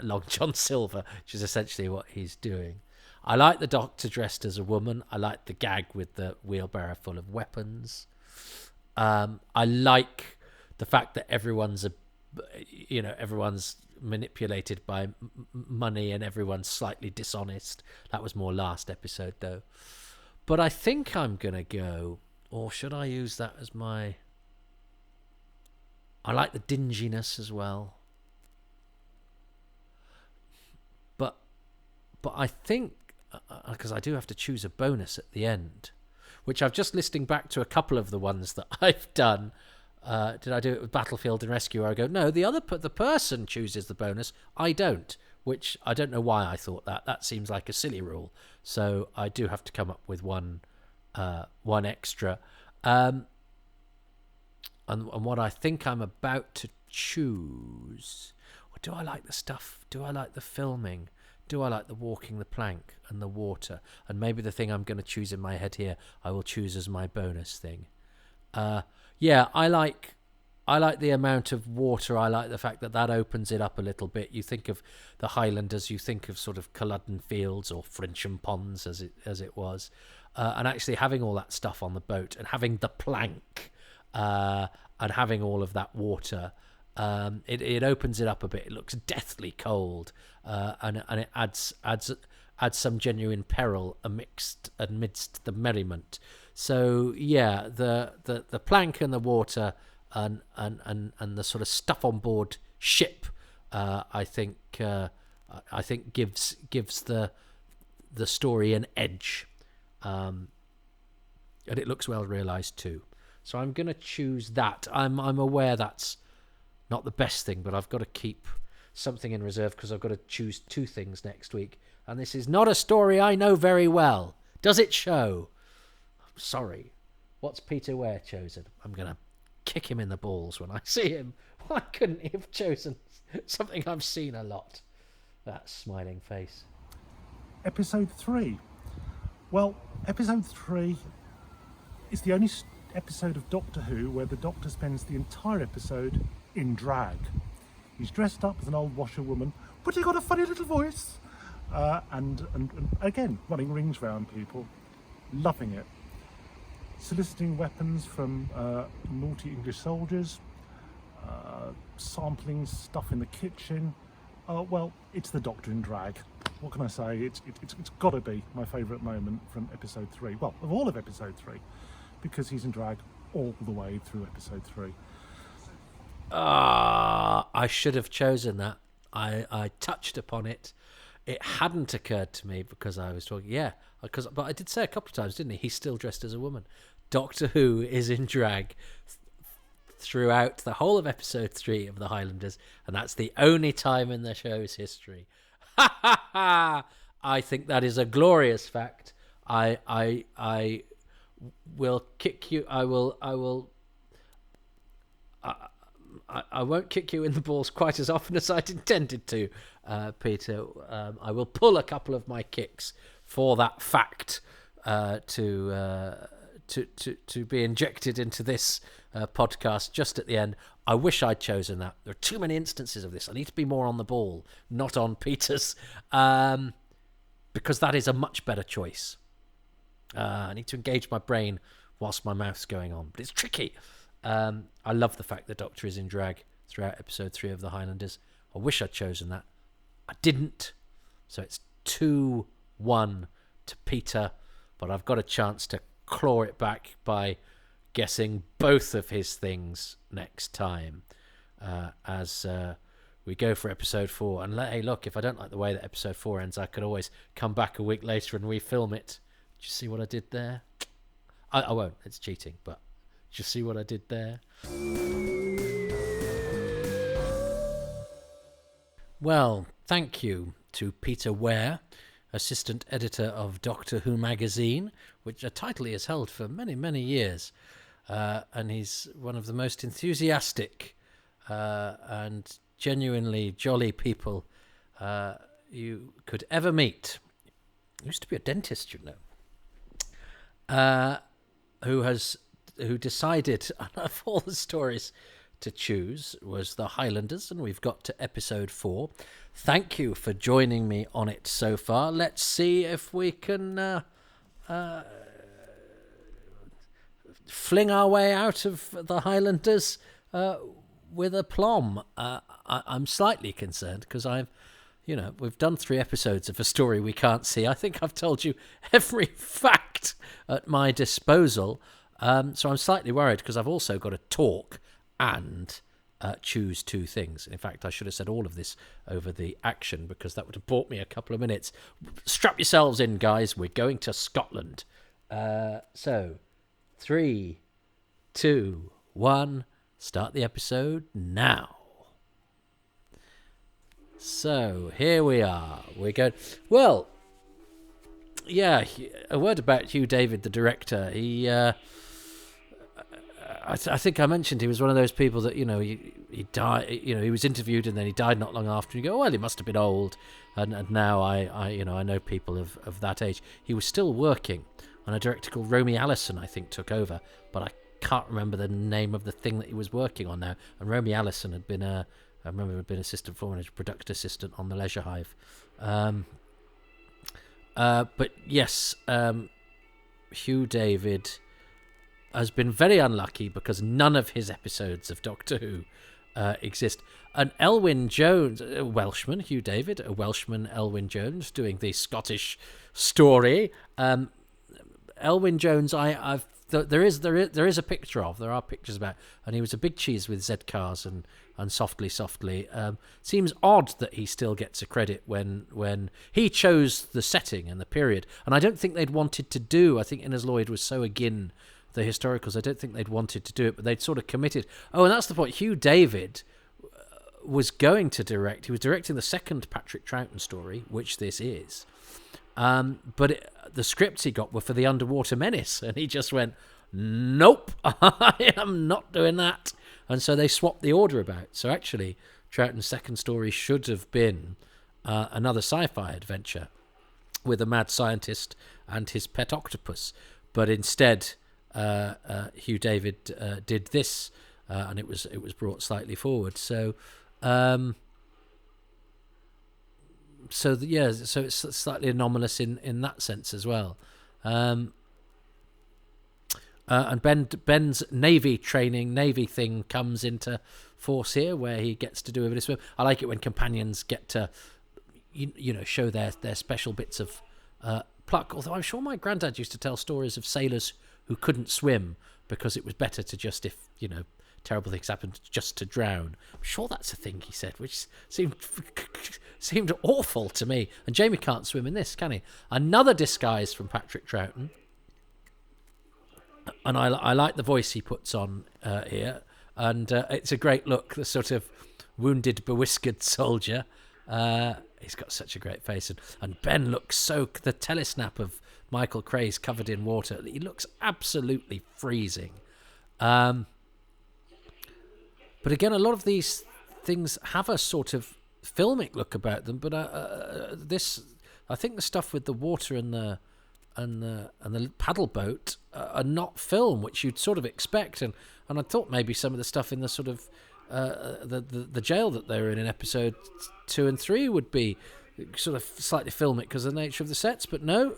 Speaker 1: Long John Silver, which is essentially what he's doing. I like the Doctor dressed as a woman. I like the gag with the wheelbarrow full of weapons. I like the fact that everyone's manipulated by money and everyone's slightly dishonest. That was more last episode, though. But I think I'm going to go, or should I use that as my... I like the dinginess as well. But I think, because I do have to choose a bonus at the end, which I've just listening back to a couple of the ones that I've done. Did I do it with Battlefield and Rescue? Where I go, no, the person chooses the bonus. I don't, which I don't know why I thought that. That seems like a silly rule. So I do have to come up with one extra. And what I think I'm about to choose, or do I like the stuff? Do I like the filming? Do I like the walking the plank and the water? And maybe the thing I'm going to choose in my head here, I will choose as my bonus thing. Yeah, I like the amount of water. I like the fact that opens it up a little bit. You think of the Highlanders, you think of sort of Culloden Fields or Frensham Ponds as it was, and actually having all that stuff on the boat and having the plank and having all of that water. It opens it up a bit. It looks deathly cold, and it adds some genuine peril amidst the merriment. So yeah, the plank and the water and the sort of stuff on board ship, I think gives the story an edge, and it looks well realised too. So I'm going to choose that. I'm aware that's not the best thing, but I've got to keep something in reserve because I've got to choose two things next week. And this is not a story I know very well. Does it show? I'm sorry. What's Peter Ware chosen? I'm going to kick him in the balls when I see him. Why couldn't he have chosen something I've seen a lot? That smiling face.
Speaker 2: Episode 3. Well, episode 3 is the only episode of Doctor Who where the Doctor spends the entire episode in drag. He's dressed up as an old washerwoman, but he got a funny little voice, and again running rings round people, loving it, soliciting weapons from naughty English soldiers, sampling stuff in the kitchen. Well, it's the Doctor in drag. What can I say? It's got to be my favourite moment from episode 3. Well, of all of episode 3, because he's in drag all the way through episode 3.
Speaker 1: I should have chosen that. I touched upon it. It hadn't occurred to me because I was talking. Yeah, but I did say a couple of times, didn't he? He's still dressed as a woman. Doctor Who is in drag throughout the whole of episode 3 of the Highlanders, and that's the only time in the show's history. Ha ha ha! I think that is a glorious fact. I will kick you. I won't kick you in the balls quite as often as I'd intended to, Peter. I will pull a couple of my kicks for that fact to to be injected into this podcast just at the end. I wish I'd chosen that. There are too many instances of this. I need to be more on the ball, not on Peter's, because that is a much better choice. I need to engage my brain whilst my mouth's going on, but it's tricky. I love the fact the Doctor is in drag throughout episode 3 of the Highlanders. I wish I'd chosen that. I didn't. So it's 2-1 to Peter, but I've got a chance to claw it back by guessing both of his things next time as we go for episode 4. And hey, look, if I don't like the way that episode 4 ends, I could always come back a week later and refilm it. Did you see what I did there? I won't. It's cheating, but did you see what I did there? Well, thank you to Peter Ware, assistant editor of Doctor Who magazine, which a title he has held for many, many years. And he's one of the most enthusiastic and genuinely jolly people you could ever meet. He used to be a dentist, you know. Who decided, of all the stories to choose, was the Highlanders, and we've got to episode 4. Thank you for joining me on it so far. Let's see if we can fling our way out of the Highlanders with aplomb. I'm slightly concerned because we've done 3 episodes of a story we can't see. I think I've told you every fact at my disposal. So I'm slightly worried because I've also got to talk and choose 2 things. In fact, I should have said all of this over the action because that would have bought me a couple of minutes. Strap yourselves in, guys. We're going to Scotland. So 3, 2, 1. Start the episode now. So here we are. We're going. Well, yeah. A word about Hugh David, the director. He. I think I mentioned he was one of those people that he died. He was interviewed and then he died not long after. And you go, well, he must have been old. And now I know people of that age. He was still working on a director called Romy Allison. I think took over, but I can't remember the name of the thing that he was working on now. And Romy Allison had been I remember had been assistant foreman, product assistant on the Leisure Hive. But yes, Hugh David has been very unlucky because none of his episodes of Doctor Who exist. And Elwyn Jones, a Welshman, Hugh David, a Welshman, Elwyn Jones, doing the Scottish story. Elwyn Jones, there is a picture of. There are pictures about, and he was a big cheese with Z cars and softly. Seems odd that he still gets a credit when he chose the setting and the period. And I don't think they'd wanted to do. I think Innes Lloyd was so again the historicals. I don't think they'd wanted to do it, but they'd sort of committed. Oh, and that's the point. Hugh David was going to direct. He was directing the second Patrick Troughton story, which this is. But the scripts he got were for the Underwater Menace, and he just went, nope, I am not doing that. And so they swapped the order about. So actually, Troughton's second story should have been another sci-fi adventure with a mad scientist and his pet octopus. But instead, Hugh David did this, and it was brought slightly forward. So it's slightly anomalous in that sense as well. And Ben's Navy thing comes into force here, where he gets to do a bit of swim. I like it when companions get to, show their special bits of pluck. Although I'm sure my granddad used to tell stories of sailors who couldn't swim because it was better to just, if terrible things happened, just to drown. I'm sure that's a thing he said, which seemed awful to me. And Jamie can't swim in this, can he? Another disguise from Patrick Troughton. And I like the voice he puts on here. And it's a great look, the sort of wounded, bewhiskered soldier. He's got such a great face. And Ben looks the telesnap of Michael Cray's covered in water. He looks absolutely freezing. But again, a lot of these things have a sort of filmic look about them. But I think the stuff with the water and the the paddle boat are not film, which you'd sort of expect, and I thought maybe some of the stuff in the sort of the jail that they were in episode 2 and 3 would be sort of slightly filmic because of the nature of the sets, but no,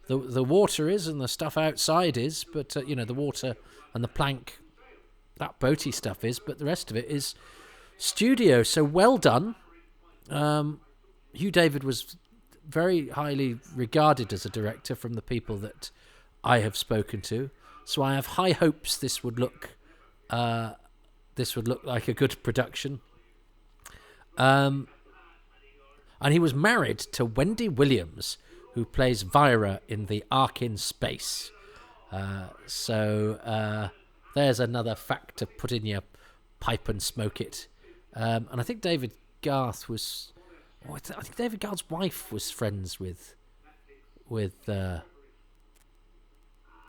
Speaker 1: the water is and the stuff outside is, but the water and the plank, that boaty stuff is, but the rest of it is studio. So well done. Hugh David was very highly regarded as a director from the people that I have spoken to, so I have high hopes this would look like a good production. And he was married to Wendy Williams, who plays Vyra in The Ark in Space. So there's another fact to put in your pipe and smoke it. And I think David Garth was... I think David Garth's wife was friends with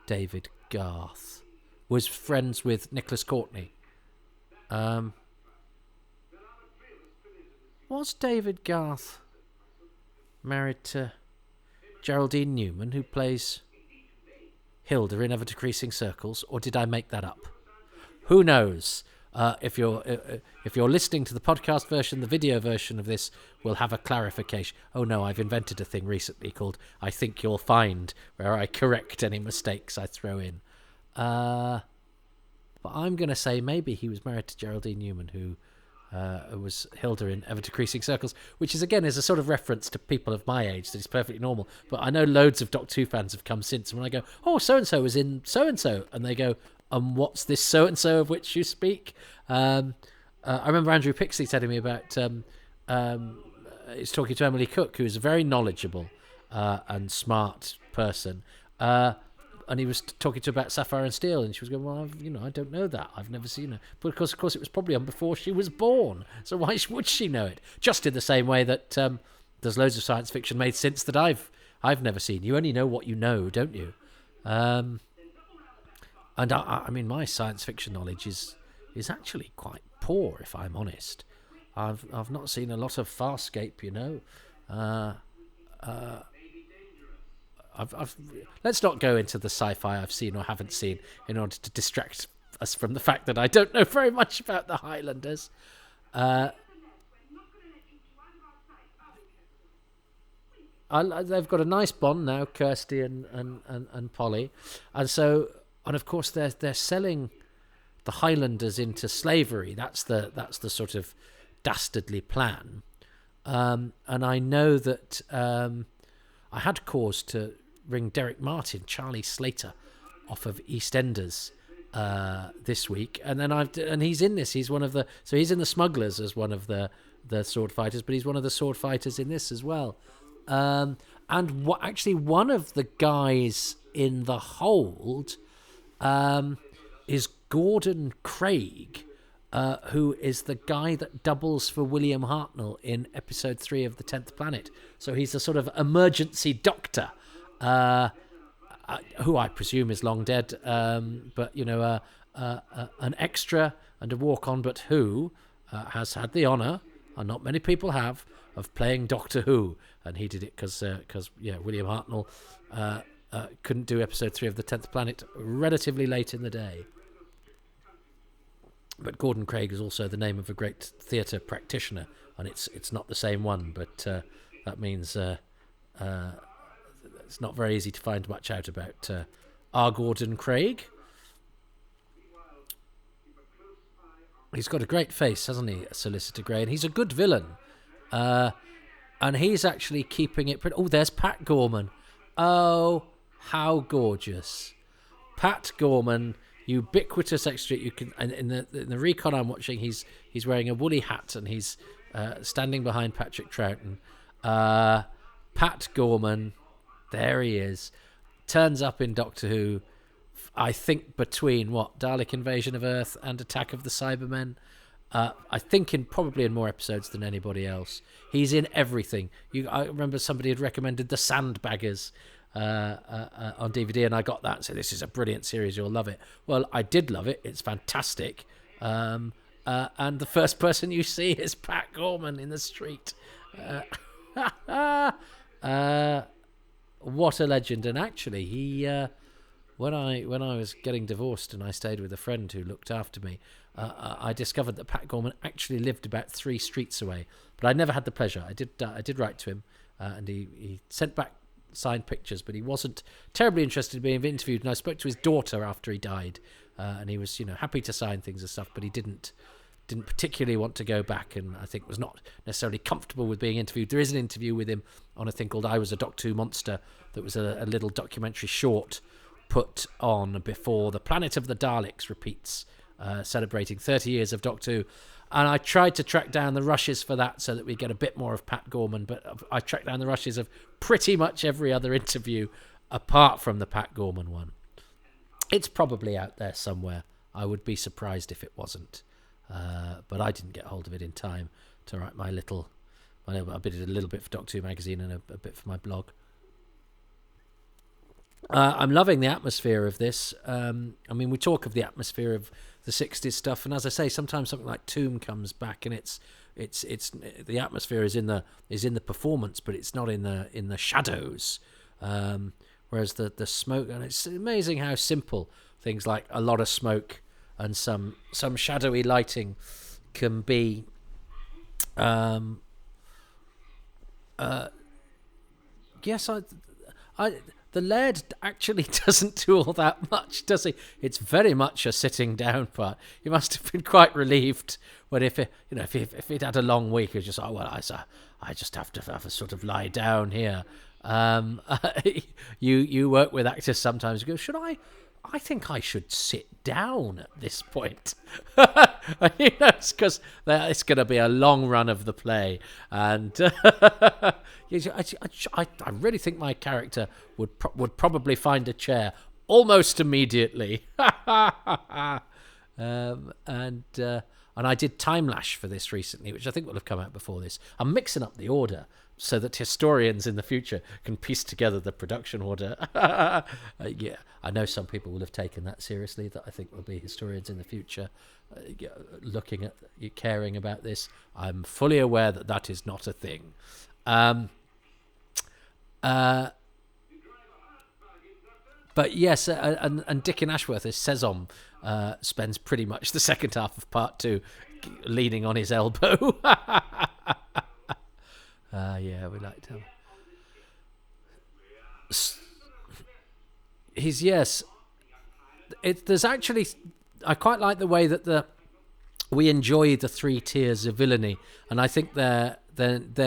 Speaker 1: David Garth. Was friends with Nicholas Courtney. Was David Garth married to Geraldine Newman, who plays Hilda in Ever Decreasing Circles, or did I make that up? Who knows? If you're listening to the podcast version, the video version of this will have a clarification. Oh no, I've invented a thing recently called I Think You'll Find, where I correct any mistakes I throw in. But I'm going to say maybe he was married to Geraldine Newman, who was Hilda in Ever Decreasing Circles, which is a sort of reference to people of my age that is perfectly normal. But I know loads of Doctor Who fans have come since, and when I go, oh, so-and-so was in so-and-so, and they go, what's this so-and-so of which you speak? I remember Andrew Pixley telling me about, he's talking to Emily Cook, who's a very knowledgeable and smart person, and he was talking to her about Sapphire and Steel, and she was going, well, I don't know that. I've never seen her. But of course, it was probably on before she was born, so why would she know it? Just in the same way that there's loads of science fiction made since that I've never seen. You only know what you know, don't you? And I mean, my science fiction knowledge is actually quite poor, if I'm honest. I've not seen a lot of Farscape, let's not go into the sci-fi I've seen or haven't seen in order to distract us from the fact that I don't know very much about the Highlanders. They've got a nice bond now, Kirsty and Polly, and of course they're selling the Highlanders into slavery. That's the sort of dastardly plan. And I know that I had cause to ring Derek Martin, Charlie Slater, off of EastEnders this week, and he's in this. He's one of the he's in the Smugglers as one of the sword fighters, but he's one of the sword fighters in this as well. And actually one of the guys in the Hold is Gordon Craig, who is the guy that doubles for William Hartnell in episode 3 of The 10th Planet. So he's a sort of emergency doctor, who I presume is long dead, but an extra and a walk-on, but who has had the honour, and not many people have, of playing Doctor Who, and he did it because William Hartnell couldn't do episode 3 of The 10th Planet relatively late in the day. But Gordon Craig is also the name of a great theatre practitioner, and it's not the same one, but that means it's not very easy to find much out about our Gordon Craig. He's got a great face, hasn't he, Solicitor Grey? And he's a good villain. And he's actually keeping it... Oh, there's Pat Gorman. Oh, how gorgeous. Pat Gorman, ubiquitous extra. You can, and in the recon I'm watching, he's wearing a woolly hat and he's standing behind Patrick Troughton. Pat Gorman, there he is. Turns up in Doctor Who, I think between Dalek Invasion of Earth and Attack of the Cybermen. I think probably in more episodes than anybody else. He's in everything. I remember somebody had recommended The Sandbaggers on DVD, and I got that and said, this is a brilliant series, you'll love it. Well, I did love it. It's fantastic. And the first person you see is Pat Gorman in the street. what a legend! And actually, he when I was getting divorced and I stayed with a friend who looked after me, I discovered that Pat Gorman actually lived about 3 streets away. But I never had the pleasure. I did write to him, and he sent back signed pictures, but he wasn't terribly interested in being interviewed. And I spoke to his daughter after he died, and he was happy to sign things and stuff, but he didn't particularly want to go back, and I think was not necessarily comfortable with being interviewed. There is an interview with him on a thing called I Was a Doctor Who Monster that was a little documentary short put on before the Planet of the Daleks repeats, celebrating 30 years of Doctor Who. And I tried to track down the rushes for that so that we get a bit more of Pat Gorman, but I tracked down the rushes of pretty much every other interview apart from the Pat Gorman one. It's probably out there somewhere. I would be surprised if it wasn't. But I didn't get hold of it in time to write I did a little bit for Doctor Who magazine and a bit for my blog. I'm loving the atmosphere of this. We talk of the atmosphere of the 60s stuff, and as I say, sometimes something like Tomb comes back, and it's the atmosphere is in the performance, but it's not in the shadows. Whereas the smoke, and it's amazing how simple things like a lot of smoke and some shadowy lighting can be. Yes, the Laird actually doesn't do all that much, does he? It's very much a sitting down part. You must have been quite relieved when if he'd had a long week, he was just I just have to sort of lie down here. You work with actors sometimes. You go, should I? I think I should sit down at this point. It's because it's going to be a long run of the play, and I really think my character would probably find a chair almost immediately. And I did Time Lash for this recently, which I think will have come out before this. I'm mixing up the order so that historians in the future can piece together the production order. Yeah, I know some people will have taken that seriously, that I think will be historians in the future looking at you, caring about this. I'm fully aware that is not a thing. But yes, and Dickon Ashworth as Sezom spends pretty much the second half of part 2 leaning on his elbow. Yeah, we liked him. There's actually, I quite like the way that we enjoy the 3 tiers of villainy, and I think they're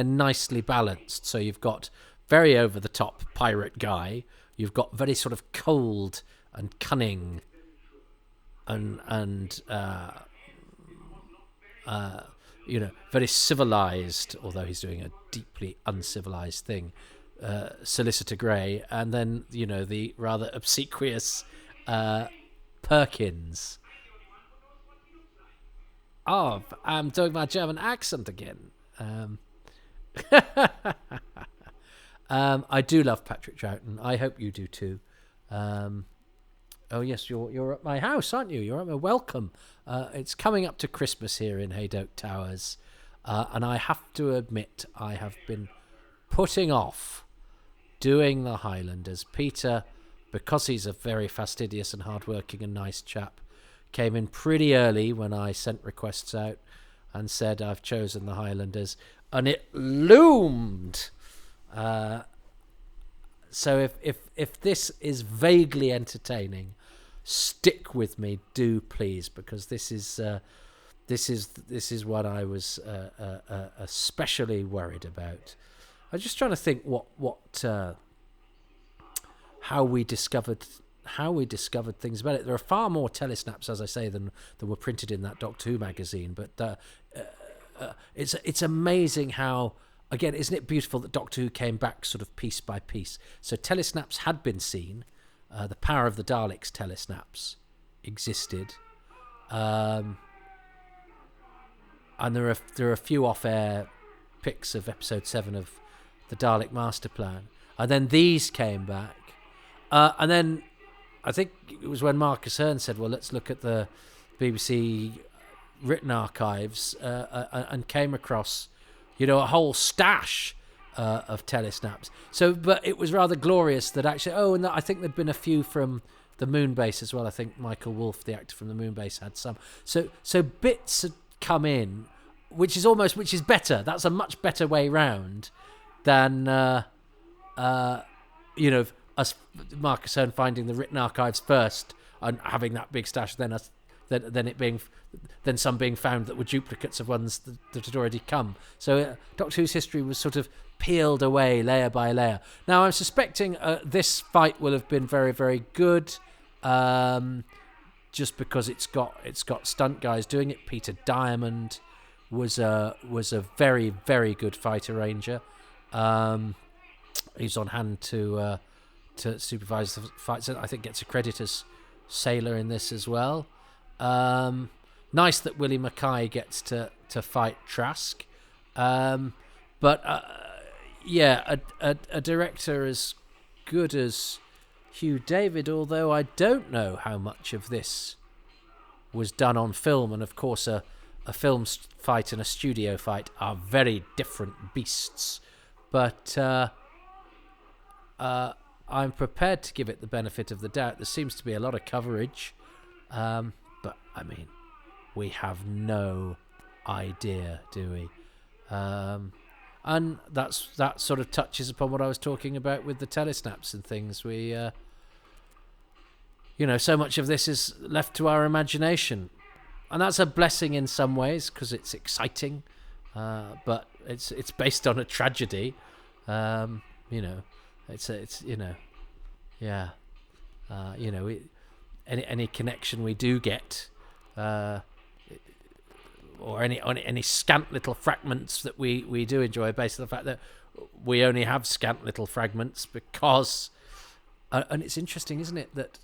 Speaker 1: nicely balanced. So you've got very over the top pirate guy, you've got very sort of cold and cunning and very civilized, although he's doing a deeply uncivilized thing, Solicitor Grey, and then the rather obsequious Perkins. Oh, I'm doing my German accent again. I do love Patrick Troughton. I hope you do too. Oh yes, you're at my house, aren't you? You're at my welcome. It's coming up to Christmas here in Hadoke Towers, and I have to admit I have been putting off doing the Highlanders. Peter, because he's a very fastidious and hardworking and nice chap, came in pretty early when I sent requests out and said I've chosen the Highlanders, and it loomed. So if this is vaguely entertaining, stick with me, do please, because this is what I was especially worried about. I'm just trying to think how we discovered things about it. There are far more telesnaps, as I say, than were printed in that Doctor Who magazine. But it's amazing how, again, isn't it beautiful that Doctor Who came back sort of piece by piece? So telesnaps had been seen. The Power of the Daleks telesnaps existed. And there are a few off-air pics of episode 7 of the Dalek Master Plan. And then these came back. And then I think it was when Marcus Hearn said, well, let's look at the BBC written archives, and came across, a whole stash telesnaps. So, but it was rather glorious that actually. Oh, and I think there'd been a few from the Moonbase as well. I think Michael Wolff, the actor from the Moonbase, had some. So bits had come in, which is better. That's a much better way round than us, Marcus Hearn, finding the written archives first and having that big stash, then some being found that were duplicates of ones that had already come. So Doctor Who's history was sort of peeled away layer by layer. Now I'm suspecting this fight will have been very, very good, just because it's got stunt guys doing it. Peter Diamond was a very, very good fight arranger. He's on hand to supervise the fights. I think gets a credit as sailor in this as well. Nice that Willie Mackay gets to fight Trask. But a director as good as Hugh David, although I don't know how much of this was done on film. And of course a film fight and a studio fight are very different beasts. But I'm prepared to give it the benefit of the doubt. There seems to be a lot of coverage, but I mean, we have no idea, do we? And that sort of touches upon what I was talking about with the telesnaps and things. We, so much of this is left to our imagination, and that's a blessing in some ways because it's exciting, but it's based on a tragedy. Any connection we do get, or any scant little fragments that we do enjoy, based on the fact that we only have scant little fragments because, and it's interesting, isn't it, that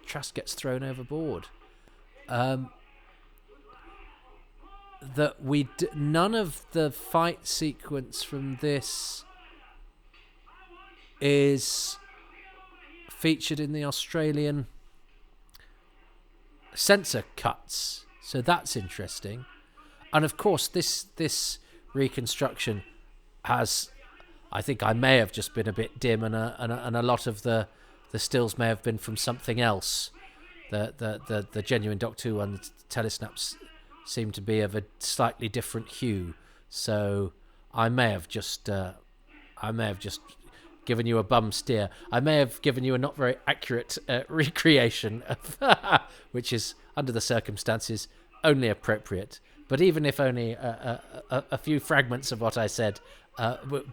Speaker 1: Trask gets thrown overboard. That none of the fight sequence from this is featured in the Australian censor cuts, so that's interesting. And of course this reconstruction has, I think I may have just been a bit dim, and a lot of the stills may have been from something else. The genuine Doctor Who and telesnaps seem to be of a slightly different hue, so I may have just given you a bum steer. I may have given you a not very accurate recreation of which is, under the circumstances, only appropriate. But even if only a few fragments of what I said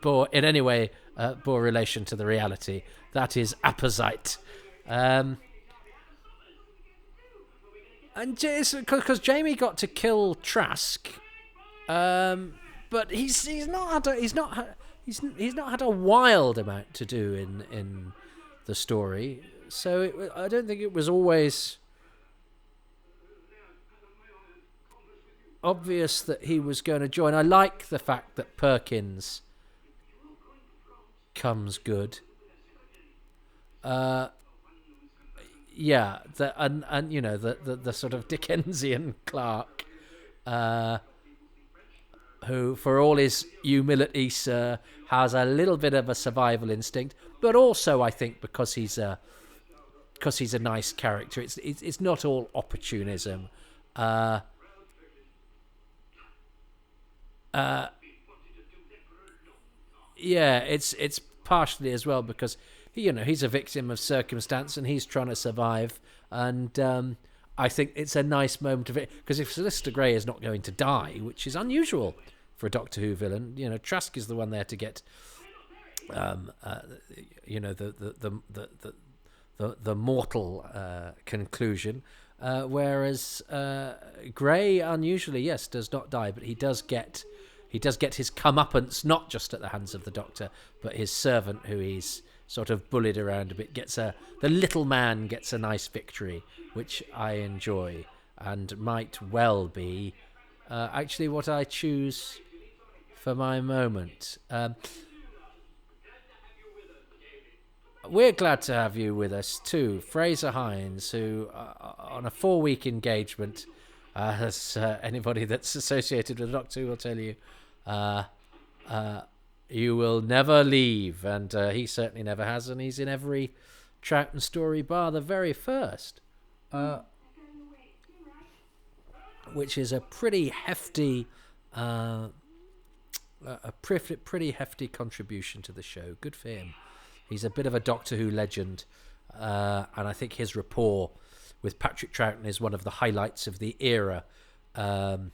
Speaker 1: bore in any way bore relation to the reality, that is apposite. And because Jamie got to kill Trask, but he's not had a wild amount to do in the story, so I don't think it was always obvious that he was going to join. I like the fact that Perkins comes good. The sort of Dickensian Clark, who, for all his humility, has a little bit of a survival instinct, but also I think because he's a nice character, it's not all opportunism. It's partially as well because he's a victim of circumstance and he's trying to survive, and I think it's a nice moment of it, because if Solicitor Grey is not going to die, which is unusual for a Doctor Who villain, Trask is the one there to get the mortal conclusion, whereas Grey unusually, yes, does not die, but he does get his comeuppance, not just at the hands of the Doctor, but his servant, who he's sort of bullied around a bit, the little man gets a nice victory, which I enjoy, and might well be actually what I choose for my moment. We're glad to have you with us too, Fraser Hines, who on a 4-week engagement, as anybody that's associated with Doctor Who will tell you, You will never leave. And he certainly never has, and he's in every Troughton story bar the very first. Which is a pretty hefty... pretty hefty contribution to the show. Good for him. He's a bit of a Doctor Who legend, and I think his rapport with Patrick Troughton is one of the highlights of the era. And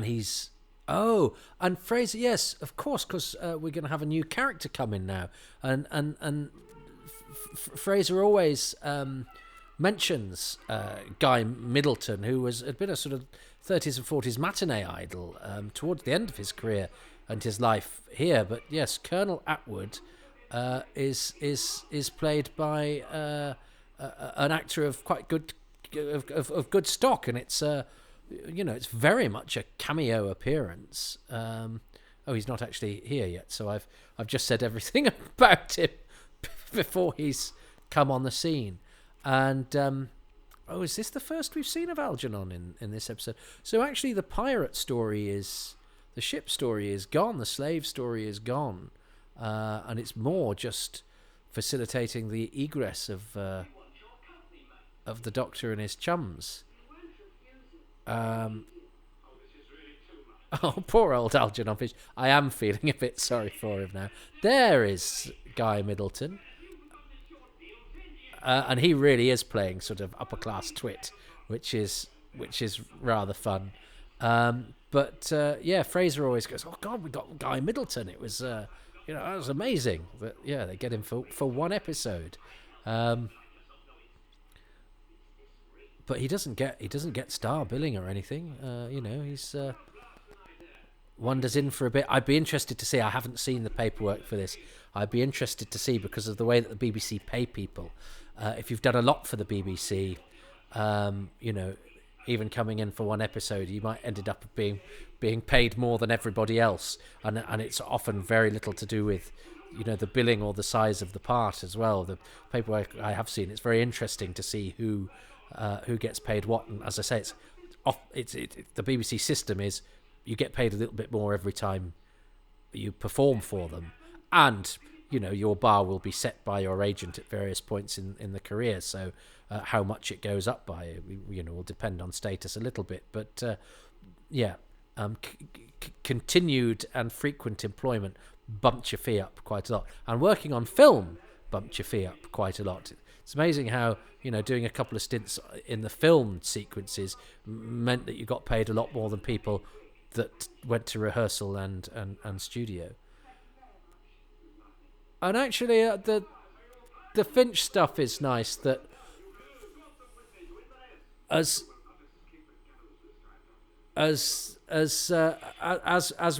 Speaker 1: he's... Oh, and Fraser, yes, of course, because we're going to have a new character come in now. And Fraser always mentions Guy Middleton, who had been a sort of 30s and 40s matinee idol towards the end of his career and his life here. But yes, Colonel Atwood is played by an actor of quite good of good stock, and it's it's very much a cameo appearance. He's not actually here yet, so I've just said everything about him before he's come on the scene. And is this the first we've seen of Algernon in this episode? So actually the pirate story the ship story is gone, the slave story is gone, and it's more just facilitating the egress of the Doctor and his chums. Poor old Algernon Fish. I am feeling a bit sorry for him now. There is Guy Middleton. And he really is playing sort of upper class twit, which is rather fun. But Fraser always goes, "Oh God, we got Guy Middleton." It was that was amazing. But yeah, they get him for one episode. But he doesn't get star billing or anything. He's wanders in for a bit. I'd be interested to see. I haven't seen the paperwork for this. I'd be interested to see, because of the way that the BBC pay people. If you've done a lot for the BBC, even coming in for one episode, you might ended up being paid more than everybody else, and it's often very little to do with the billing or the size of the part as well. The paperwork I have seen, it's very interesting to see who gets paid what. And as I say, the BBC system is you get paid a little bit more every time you perform for them, and your bar will be set by your agent at various points in the career. So how much it goes up by, will depend on status a little bit. But continued and frequent employment bumped your fee up quite a lot, and working on film bumped your fee up quite a lot. It's amazing how doing a couple of stints in the film sequences meant that you got paid a lot more than people that went to rehearsal and studio. And actually, the Finch stuff is nice. That as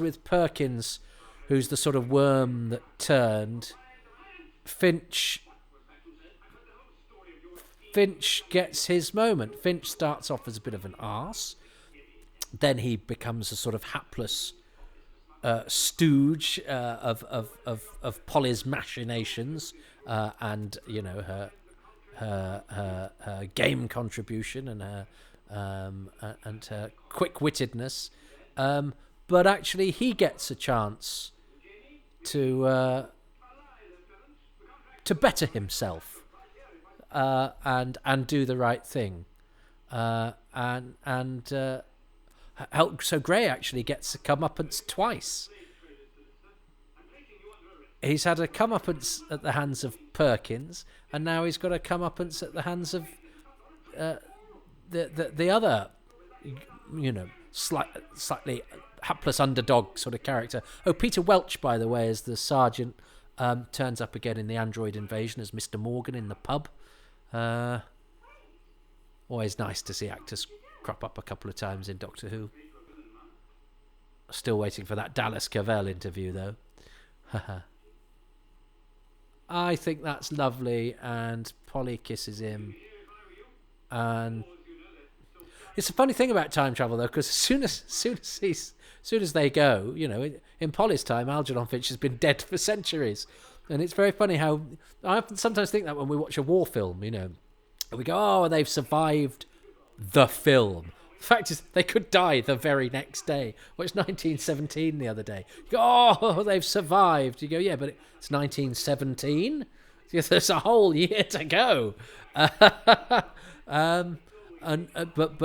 Speaker 1: with Perkins, who's the sort of worm that turned, Finch gets his moment. Finch starts off as a bit of an arse, then he becomes a sort of hapless stooge of Polly's machinations, and her game contribution and her quick-wittedness, but actually he gets a chance to better himself and do the right thing, so Gray actually gets a comeuppance twice. He's had a comeuppance at the hands of Perkins, and now he's got a comeuppance at the hands of the other, slightly hapless underdog sort of character. Oh, Peter Welch, by the way, as the sergeant, turns up again in the Android Invasion as Mr. Morgan in the pub. Always nice to see actors crop up a couple of times in Doctor Who. Still waiting for that Dallas Cavell interview, though. I think that's lovely, and Polly kisses him. And it's a funny thing about time travel, though, because as soon as they go, in Polly's time, Algernon Finch has been dead for centuries, and it's very funny how I sometimes think that when we watch a war film, we go, "Oh, they've survived the film." The fact is, they could die the very next day. Well, it's 1917 the other day. You go, oh, they've survived. You go, yeah, but it's 1917. There's a whole year to go. But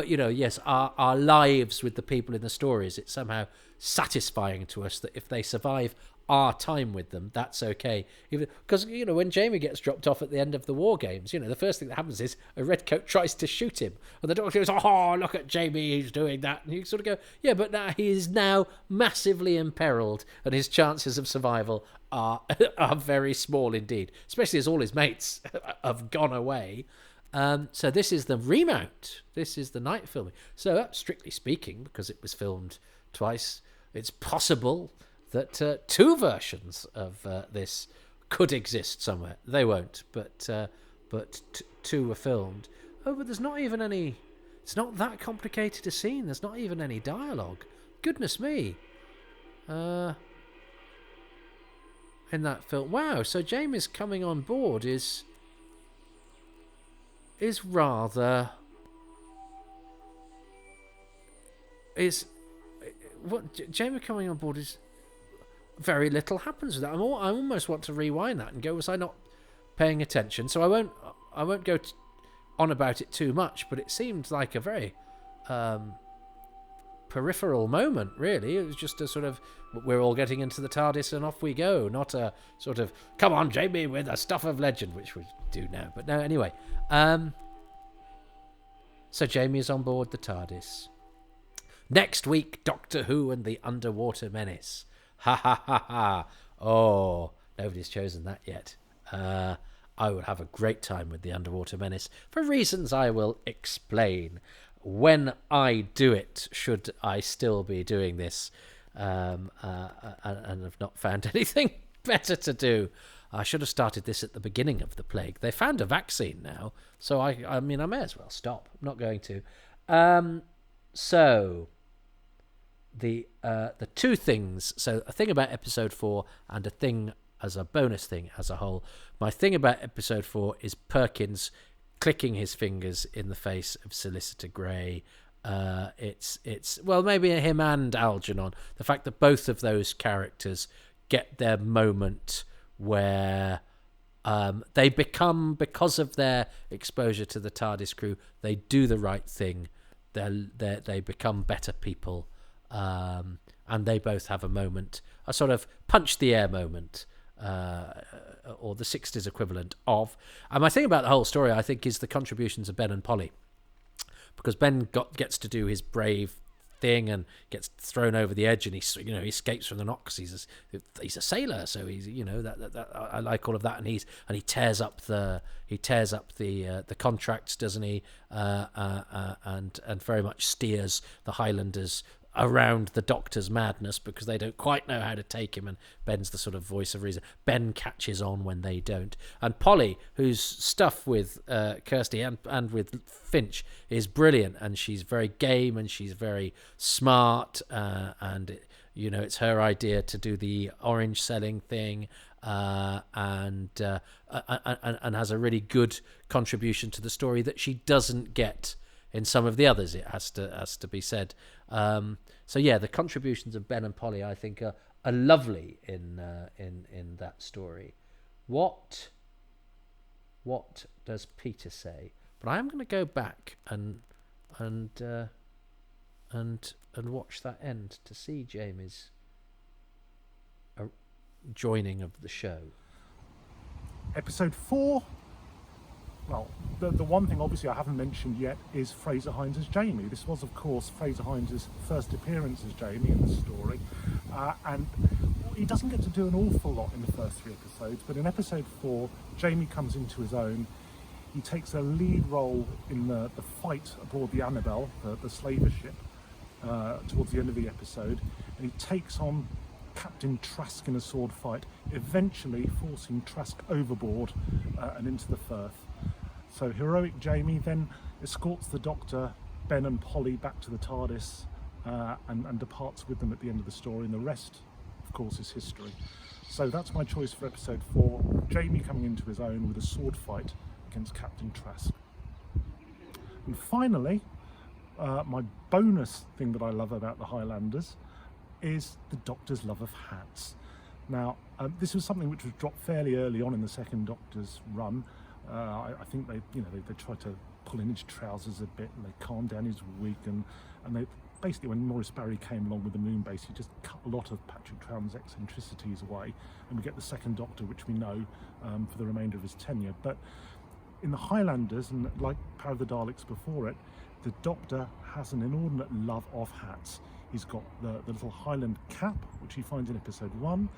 Speaker 1: you know, yes, our lives with the people in the stories, it's somehow satisfying to us that if they survive our time with them, that's okay. Because, you know, when Jamie gets dropped off at the end of the war games, you know, the first thing that happens is a redcoat tries to shoot him. And the doctor goes, oh, look at Jamie, he's doing that. And you sort of go, yeah, but now he is now massively imperiled and his chances of survival are very small indeed, especially as all his mates have gone away. So this is the remount. This is the night filming. So strictly speaking, because it was filmed twice, it's possible that two versions of this could exist somewhere. They won't, but two were filmed. Oh, but there's not even any... It's not that complicated a scene. There's not even any dialogue. Goodness me. In that film. Wow, so Jamie's coming on board is rather... What Jamie coming on board is... Very little happens with that. I almost want to rewind that and go, was I not paying attention? So I won't go on about it too much, but it seemed like a very peripheral moment, really. It was just a sort of, we're all getting into the TARDIS and off we go, not a sort of, come on, Jamie, with the stuff of legend, which we do now. But no, anyway. So Jamie is on board the TARDIS. Next week, Doctor Who and the Underwater Menace. Ha ha ha ha. Oh, nobody's chosen that yet. I would have a great time with the Underwater Menace for reasons I will explain when I do it, should I still be doing this and have not found anything better to do. I should have started this at the beginning of the plague. They found a vaccine now, so I mean, I may as well stop. I'm not going to. So... The two things, so a thing about episode 4 and a thing as a bonus thing as a whole. My thing about episode 4 is Perkins clicking his fingers in the face of Solicitor Grey. It's well, maybe him and Algernon. The fact that both of those characters get their moment where they become, because of their exposure to the TARDIS crew, they do the right thing. They become better people. And they both have a moment, a sort of punch the air moment, or the 60s equivalent of. And my thing about the whole story, I think, is the contributions of Ben and Polly, because Ben gets to do his brave thing and gets thrown over the edge, and he escapes from the knot because he's a sailor, so he's that I like all of that, and he tears up the contracts, doesn't he? And very much steers the Highlanders around the Doctor's madness because they don't quite know how to take him, and Ben's the sort of voice of reason. Ben catches on when they don't. And Polly, whose stuff with Kirsty and with Finch is brilliant, and she's very game and she's very smart, and it's her idea to do the orange selling thing, and has a really good contribution to the story that she doesn't get in some of the others, it has to be said. So yeah, the contributions of Ben and Polly, I think, are lovely in that story. What does Peter say? But I am going to go back and watch that end to see Jamie's joining of the show.
Speaker 2: Episode 4. Well, the one thing obviously I haven't mentioned yet is Fraser Hines as Jamie. This was, of course, Fraser Hines' first appearance as Jamie in the story, and he doesn't get to do an awful lot in the first 3 episodes, but in episode 4, Jamie comes into his own. He takes a lead role in the fight aboard the Annabelle, the slaver ship, towards the end of the episode, and he takes on Captain Trask in a sword fight, eventually forcing Trask overboard and into the Firth. So heroic Jamie then escorts the Doctor, Ben and Polly back to the TARDIS and departs with them at the end of the story, and the rest, of course, is history. So that's my choice for episode 4, Jamie coming into his own with a sword fight against Captain Trask. And finally, my bonus thing that I love about the Highlanders is the Doctor's love of hats. Now, this was something which was dropped fairly early on in the second Doctor's run. I think they tried to pull in his trousers a bit, and they calmed down his wig, and they basically, when Maurice Barry came along with the moon base, he just cut a lot of Patrick Troughton's eccentricities away, and we get the second Doctor, which we know for the remainder of his tenure. But in the Highlanders, and like Power of the Daleks before it, the Doctor has an inordinate love of hats. He's got the little Highland cap, which he finds in episode 1.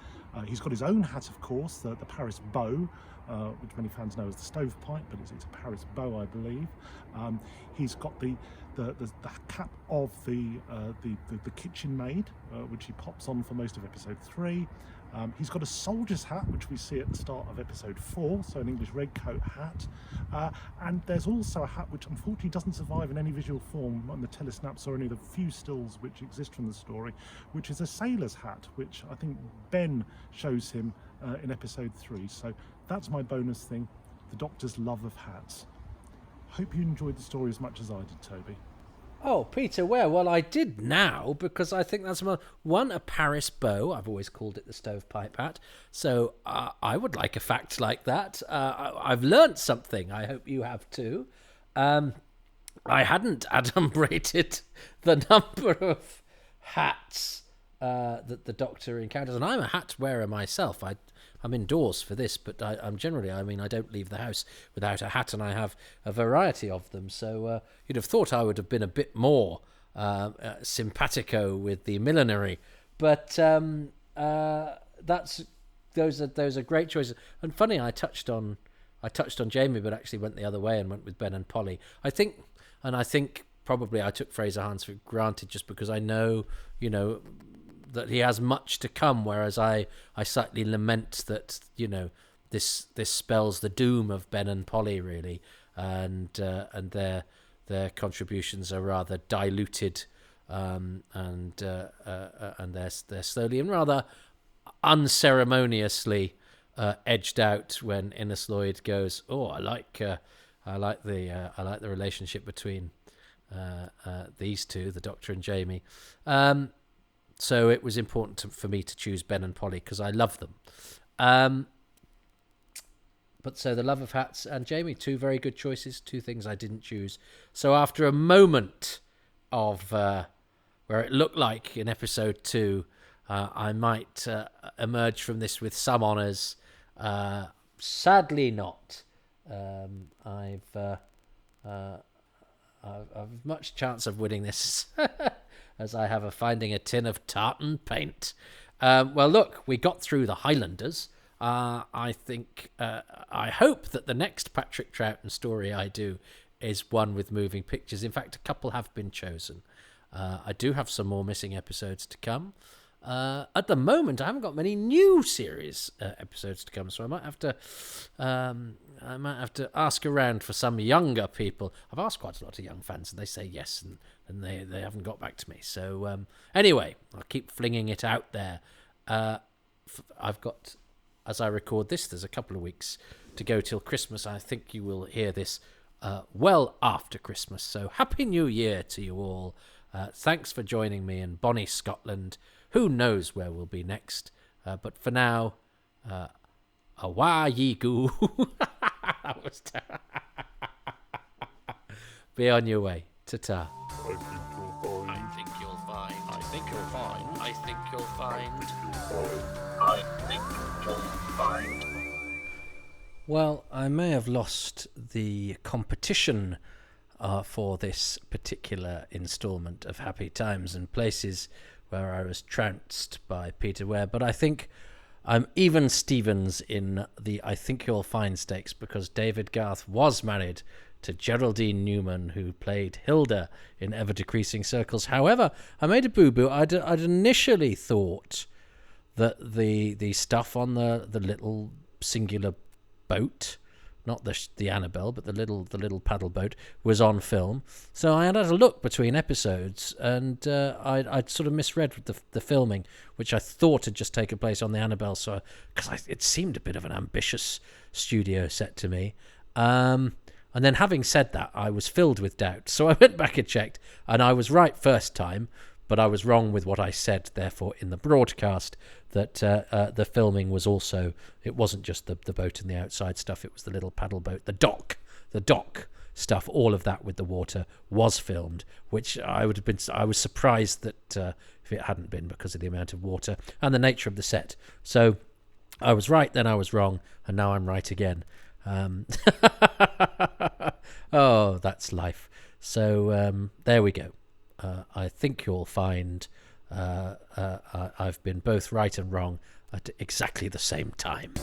Speaker 2: He's got his own hat, of course, the Paris bow, which many fans know as the stovepipe, but it's a Paris bow, I believe. He's got the cap of the kitchen maid, which he pops on for most of episode 3. He's got a soldier's hat, which we see at the start of episode 4, so an English redcoat hat. And there's also a hat which unfortunately doesn't survive in any visual form on the telesnaps or any of the few stills which exist from the story, which is a sailor's hat, which I think Ben shows him in episode 3. So that's my bonus thing, the Doctor's love of hats. Hope you enjoyed the story as much as I did, Toby.
Speaker 1: Oh, Peter Ware. Well, I did now, because I think that's a Paris bow. I've always called it the stovepipe hat. So I would like a fact like that. I've learnt something. I hope you have too. I hadn't adumbrated the number of hats that the Doctor encounters. And I'm a hat wearer myself. I'm indoors for this, but I'm generally, I don't leave the house without a hat, and I have a variety of them. So you'd have thought I would have been a bit more simpatico with the millinery, but those are great choices. And funny, I touched on Jamie, but actually went the other way and went with Ben and Polly. I think probably I took Fraser Hines for granted just because I know, that he has much to come, whereas I slightly lament that this spells the doom of Ben and Polly, really, and their contributions are rather diluted, and they're slowly and rather unceremoniously edged out when Innes Lloyd goes, "Oh, I like the relationship between these two, the Doctor and Jamie." So it was important for me to choose Ben and Polly because I love them. But so the love of hats and Jamie, two very good choices, two things I didn't choose. So after a moment of where it looked like in episode 2, I might emerge from this with some honours. Sadly not. I've much chance of winning this as I have finding a tin of tartan paint. Well, look, we got through the Highlanders. I hope that the next Patrick Troughton story I do is one with moving pictures. In fact, a couple have been chosen. I do have some more missing episodes to come. At the moment, I haven't got many new series episodes to come, so I might have to ask around for some younger people. I've asked quite a lot of young fans, and they say yes, and they haven't got back to me. So anyway, I'll keep flinging it out there. I've got, as I record this, there's a couple of weeks to go till Christmas. I think you will hear this well after Christmas. So Happy New Year to you all. Thanks for joining me in bonny Scotland. Who knows where we'll be next? But for now, awa ye goo. That was terrible. Be on your way. Ta-ta.
Speaker 4: I think you'll find. I think you'll find. I think you'll find.
Speaker 5: I think you'll find.
Speaker 1: Well, I may have lost the competition for this particular instalment of Happy Times and Places, where I was trounced by Peter Ware, but I think I'm even Stevens in the I Think You'll Find stakes, because David Garth was married to Geraldine Newman, who played Hilda in Ever Decreasing Circles. However, I made a boo-boo. I'd initially thought that the stuff on the little singular boat, not the Annabelle, but the little paddle boat, was on film. So I had a look between episodes, and I'd sort of misread the filming, which I thought had just taken place on the Annabelle. It seemed a bit of an ambitious studio set to me. And then having said that, I was filled with doubt. So I went back and checked, and I was right first time, but I was wrong with what I said, therefore, in the broadcast, that the filming was also, it wasn't just the boat and the outside stuff, it was the little paddle boat, the dock stuff, all of that with the water was filmed, which I was surprised that if it hadn't been, because of the amount of water and the nature of the set. So I was right, then I was wrong, and now I'm right again. Oh, that's life. So there we go. I think you'll find I've been both right and wrong at exactly the same time.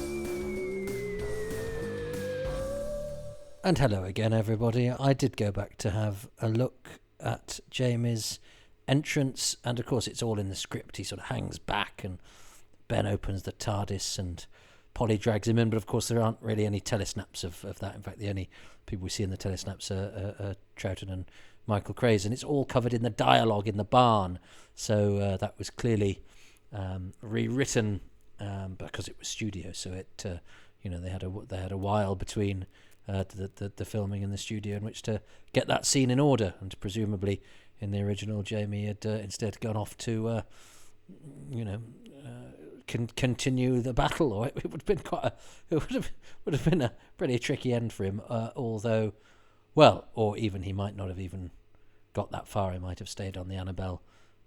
Speaker 1: And hello again, everybody. I did go back to have a look at Jamie's entrance, and of course it's all in the script. He sort of hangs back and Ben opens the TARDIS and Polly drags him in, but of course there aren't really any telesnaps of that. In fact, the only people we see in the telesnaps are Troughton and Michael Craze, and it's all covered in the dialogue in the barn. So that was clearly rewritten because it was studio. So it, they had a while between the filming in the studio in which to get that scene in order, and presumably in the original Jamie had instead gone off to continue the battle, or it would have been would have been a pretty tricky end for him. Although, well, or even he might not have even got that far. He might have stayed on the Annabelle,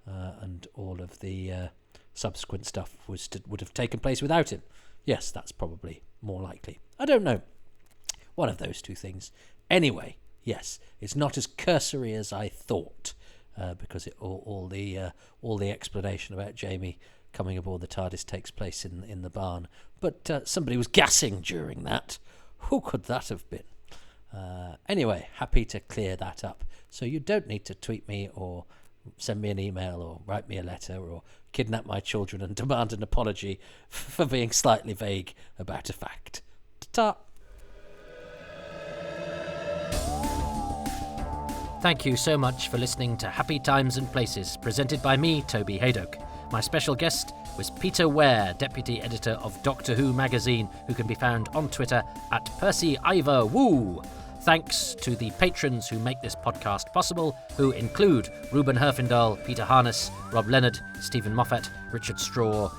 Speaker 1: and all of the subsequent stuff would have taken place without him. Yes, that's probably more likely. I don't know. One of those two things. Anyway, yes, it's not as cursory as I thought, because all the explanation about Jamie coming aboard the TARDIS takes place in the barn. But somebody was gassing during that. Who could that have been? Anyway, happy to clear that up. So you don't need to tweet me or send me an email or write me a letter or kidnap my children and demand an apology for being slightly vague about a fact. Ta-ta! Thank you so much for listening to Happy Times and Places, presented by me, Toby Hadoke. My special guest was Peter Ware, Deputy Editor of Doctor Who magazine, who can be found on Twitter at PercyIvorWoo. Thanks to the patrons who make this podcast possible, who include Ruben Herfindahl, Peter Harness, Rob Leonard, Stephen Moffat, Richard Straw,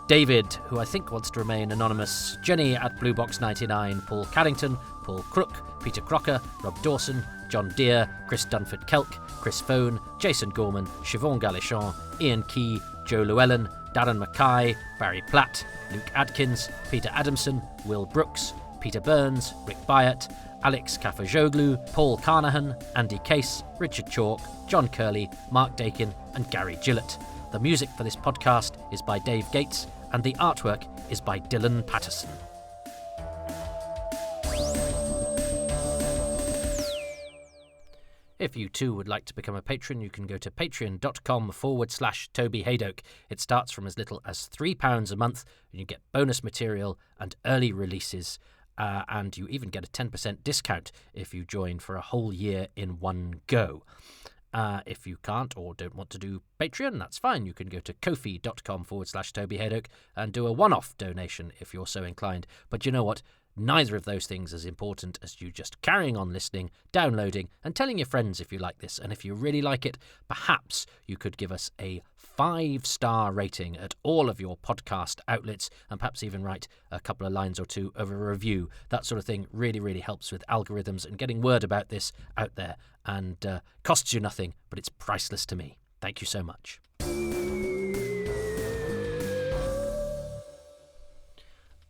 Speaker 1: David, who I think wants to remain anonymous, Jenny at Bluebox99, Paul Carrington, Paul Crook, Peter Crocker, Rob Dawson, John Deere, Chris Dunford-Kelk, Chris Phone, Jason Gorman, Siobhan Galichon, Ian Key, Joe Llewellyn, Darren Mackay, Barry Platt, Luke Adkins, Peter Adamson, Will Brooks, Peter Burns, Rick Byatt, Alex Kafajoglu, Paul Carnahan, Andy Case, Richard Chalk, John Curley, Mark Dakin, and Gary Gillett. The music for this podcast is by Dave Gates, and the artwork is by Dylan Patterson. If you too would like to become a patron, you can go to patreon.com/Toby Hadoke. It starts from as little as £3 a month, and you get bonus material and early releases, and you even get a 10% discount if you join for a whole year in one go. If you can't or don't want to do Patreon, that's fine. You can go to ko-fi.com/Toby Hadoke and do a one-off donation if you're so inclined. But you know what? Neither of those things is important as you just carrying on listening, downloading, and telling your friends if you like this. And if you really like it, perhaps you could give us a 5-star rating at all of your podcast outlets, and perhaps even write a couple of lines or two of a review. That sort of thing really, really helps with algorithms and getting word about this out there, and costs you nothing, but it's priceless to me. Thank you so much.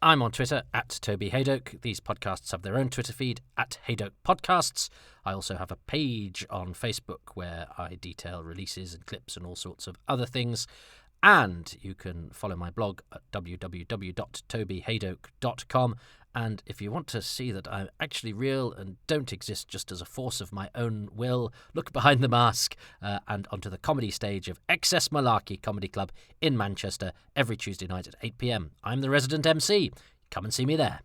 Speaker 1: I'm on Twitter at Toby Hadoke. These podcasts have their own Twitter feed at Hadoke Podcasts. I also have a page on Facebook where I detail releases and clips and all sorts of other things. And you can follow my blog at www.tobyhadoke.com. And if you want to see that I'm actually real and don't exist just as a force of my own will, look behind the mask and onto the comedy stage of Excess Malarkey Comedy Club in Manchester every Tuesday night at 8 p.m. I'm the resident MC. Come and see me there.